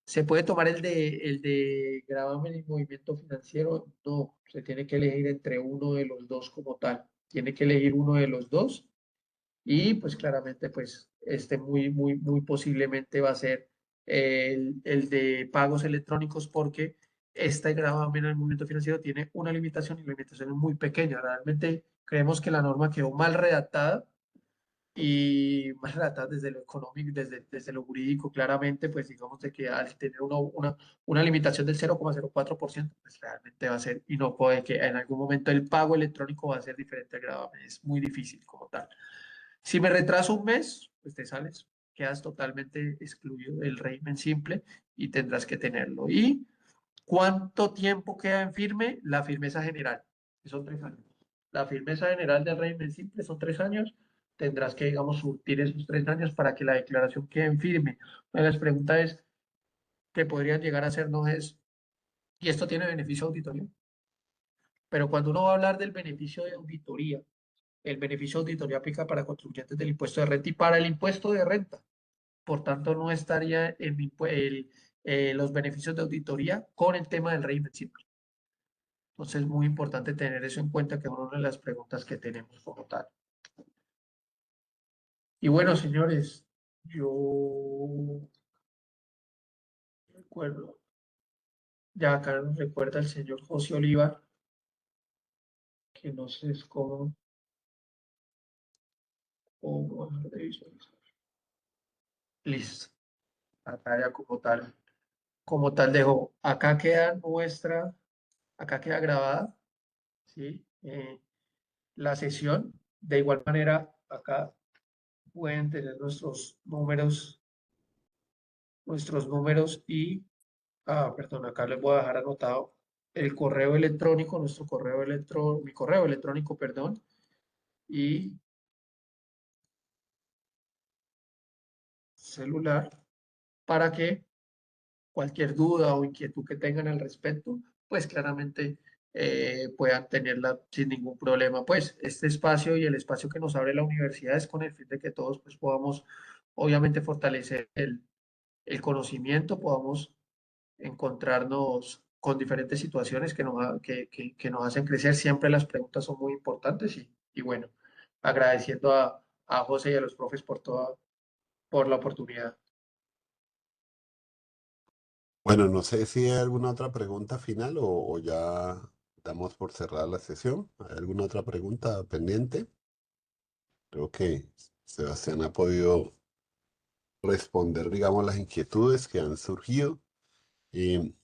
¿Se puede tomar el de gravamen y movimiento financiero? No, se tiene que elegir entre uno de los dos como tal. Tiene que elegir uno de los dos y pues claramente pues este muy posiblemente va a ser el de pagos electrónicos porque este gravamen al movimiento financiero tiene una limitación y la limitación es muy pequeña. Realmente creemos que la norma quedó mal redactada y mal redactada desde lo económico, desde lo jurídico, claramente, pues digamos de que al tener una limitación del 0,04%, pues realmente va a ser, y no puede que en algún momento el pago electrónico va a ser diferente al gravamen, es muy difícil como tal. Si me retraso un mes, pues te sales, quedas totalmente excluido del régimen simple y tendrás que tenerlo. ¿Y cuánto tiempo queda en firme? La firmeza general, que son 3 años. La firmeza general del régimen simple son 3 años. Tendrás que, digamos, surtir esos 3 años para que la declaración quede en firme. Una de las preguntas es, que podrían llegar a hacernos es, ¿y esto tiene beneficio de auditoría? Pero cuando uno va a hablar del beneficio de auditoría, el beneficio de auditoría aplica para contribuyentes del impuesto de renta y para el impuesto de renta. Por tanto, no estaría los beneficios de auditoría con el tema del régimen simple. Entonces, es muy importante tener eso en cuenta, que es una de las preguntas que tenemos como tal. Y bueno, señores, yo recuerdo, ya acá nos recuerda el señor José Oliva, que no sé es cómo dejar de visualizar. Listo. Acá ya como tal dejo. Acá queda grabada, ¿sí? La sesión. De igual manera, acá pueden tener nuestros números y, perdón, acá les voy a dejar anotado el correo electrónico, mi correo electrónico, perdón, y celular, para que cualquier duda o inquietud que tengan al respecto, pues claramente puedan tenerla sin ningún problema. Pues este espacio y el espacio que nos abre la universidad es con el fin de que todos pues podamos obviamente fortalecer el conocimiento, podamos encontrarnos con diferentes situaciones que nos hacen crecer. Siempre las preguntas son muy importantes y bueno, agradeciendo a José y a los profes por la oportunidad. Bueno, no sé si hay alguna otra pregunta final o ya damos por cerrada la sesión. ¿Hay alguna otra pregunta pendiente? Creo que Sebastián ha podido responder, digamos, las inquietudes que han surgido. Y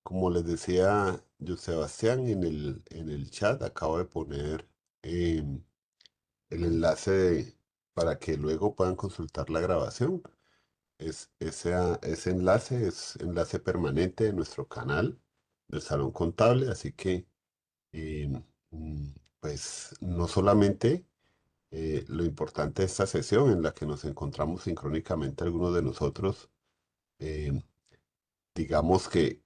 como les decía yo, Sebastián, en el chat acabo de poner el enlace para que luego puedan consultar la grabación. Ese enlace es enlace permanente de nuestro canal del Salón Contable, así que eh, mm, pues no solamente lo importante de esta sesión en la que nos encontramos sincrónicamente algunos de nosotros, eh, digamos que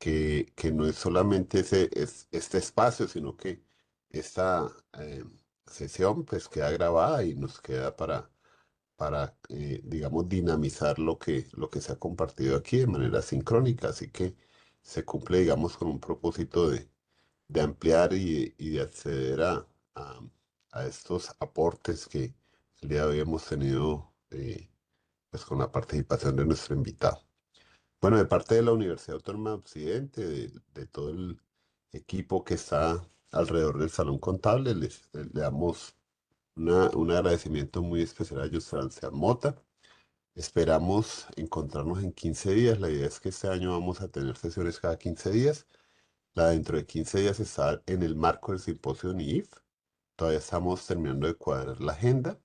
no es solamente este espacio, sino que esta sesión pues queda grabada y nos queda para digamos, dinamizar lo que se ha compartido aquí de manera sincrónica. Así que se cumple, digamos, con un propósito de ampliar y de acceder a, a estos aportes que el día de hoy hemos tenido pues con la participación de nuestro invitado. Bueno, de parte de la Universidad Autónoma de Occidente, de todo el equipo que está alrededor del Salón Contable, le damos un agradecimiento muy especial a Sebastián Mota. Esperamos encontrarnos en 15 días. La idea es que este año vamos a tener sesiones cada 15 días. La dentro de 15 días está en el marco del simposio NIIF. Todavía estamos terminando de cuadrar la agenda,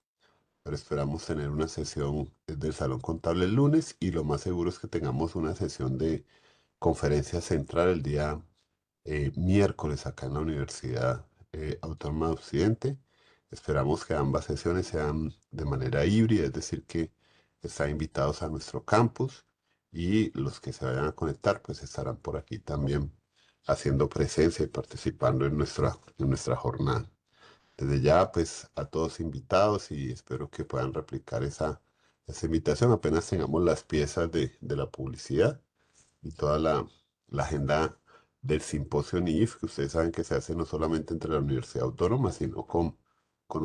pero esperamos tener una sesión del Salón Contable el lunes y lo más seguro es que tengamos una sesión de conferencia central el día miércoles acá en la Universidad Autónoma de Occidente. Esperamos que ambas sesiones sean de manera híbrida, es decir, que están invitados a nuestro campus y los que se vayan a conectar pues estarán por aquí también haciendo presencia y participando en nuestra jornada. Desde ya pues a todos invitados y espero que puedan replicar esa invitación apenas tengamos las piezas de la publicidad y toda la agenda del simposio NIIF, que ustedes saben que se hace no solamente entre la Universidad Autónoma, sino con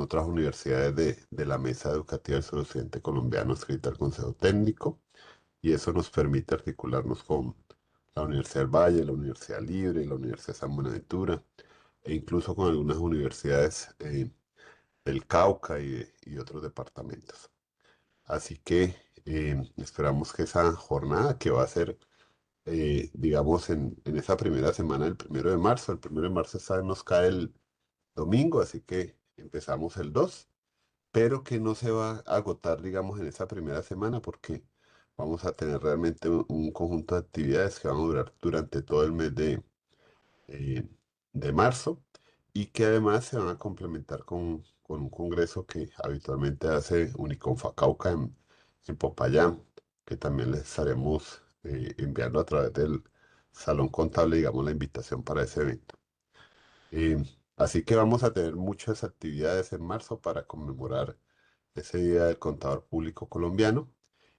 otras universidades de la Mesa Educativa del Suroccidente Colombiano, escrita al Consejo Técnico, y eso nos permite articularnos con la Universidad del Valle, la Universidad Libre, la Universidad de San Buenaventura, e incluso con algunas universidades del Cauca y otros departamentos. Así que esperamos que esa jornada, que va a ser digamos, en esa primera semana del 1 de marzo. El 1 de marzo nos cae el domingo, así que empezamos el 2, pero que no se va a agotar, digamos, en esa primera semana porque vamos a tener realmente un conjunto de actividades que van a durar durante todo el mes eh, de marzo y que además se van a complementar con un congreso que habitualmente hace Uniconfa Cauca en Popayán, que también les estaremos enviando a través del Salón Contable, digamos, la invitación para ese evento. Eh, Así que vamos a tener muchas actividades en marzo para conmemorar ese Día del Contador Público Colombiano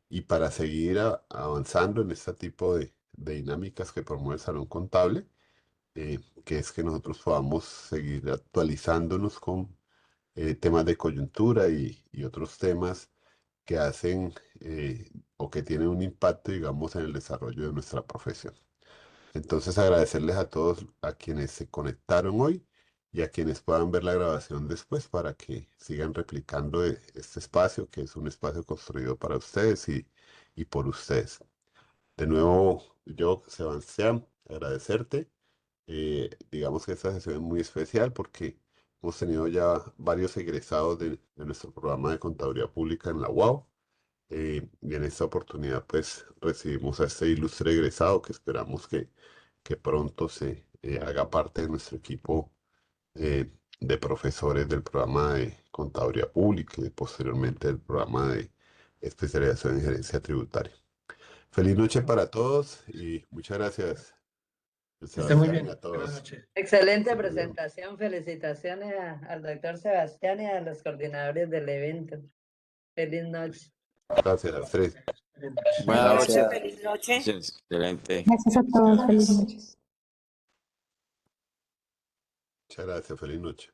y para seguir avanzando en este tipo de dinámicas que promueve el Salón Contable, que es que nosotros podamos seguir actualizándonos con temas de coyuntura y otros temas que hacen o que tienen un impacto, digamos, en el desarrollo de nuestra profesión. Entonces, agradecerles a todos a quienes se conectaron hoy y a quienes puedan ver la grabación después para que sigan replicando este espacio, que es un espacio construido para ustedes y por ustedes. De nuevo, yo, Sebastián, agradecerte. Digamos que esta sesión es muy especial porque hemos tenido ya varios egresados de nuestro programa de Contaduría Pública en la UAU. Y en esta oportunidad, pues, recibimos a este ilustre egresado que esperamos que pronto se haga parte de nuestro equipo de profesores del programa de Contaduría Pública y posteriormente del programa de especialización en gerencia tributaria. Feliz noche para todos y muchas gracias, Que esté muy Sebastián, bien. a Buenas todos. noches. Excelente Hasta luego. presentación. Felicitaciones al doctor Sebastián y a los coordinadores del evento. Feliz noche. Gracias a ustedes. Buenas noches, Gracias. feliz noche. Excelente. Gracias a todos. Feliz noche. Muchas gracias, feliz noche.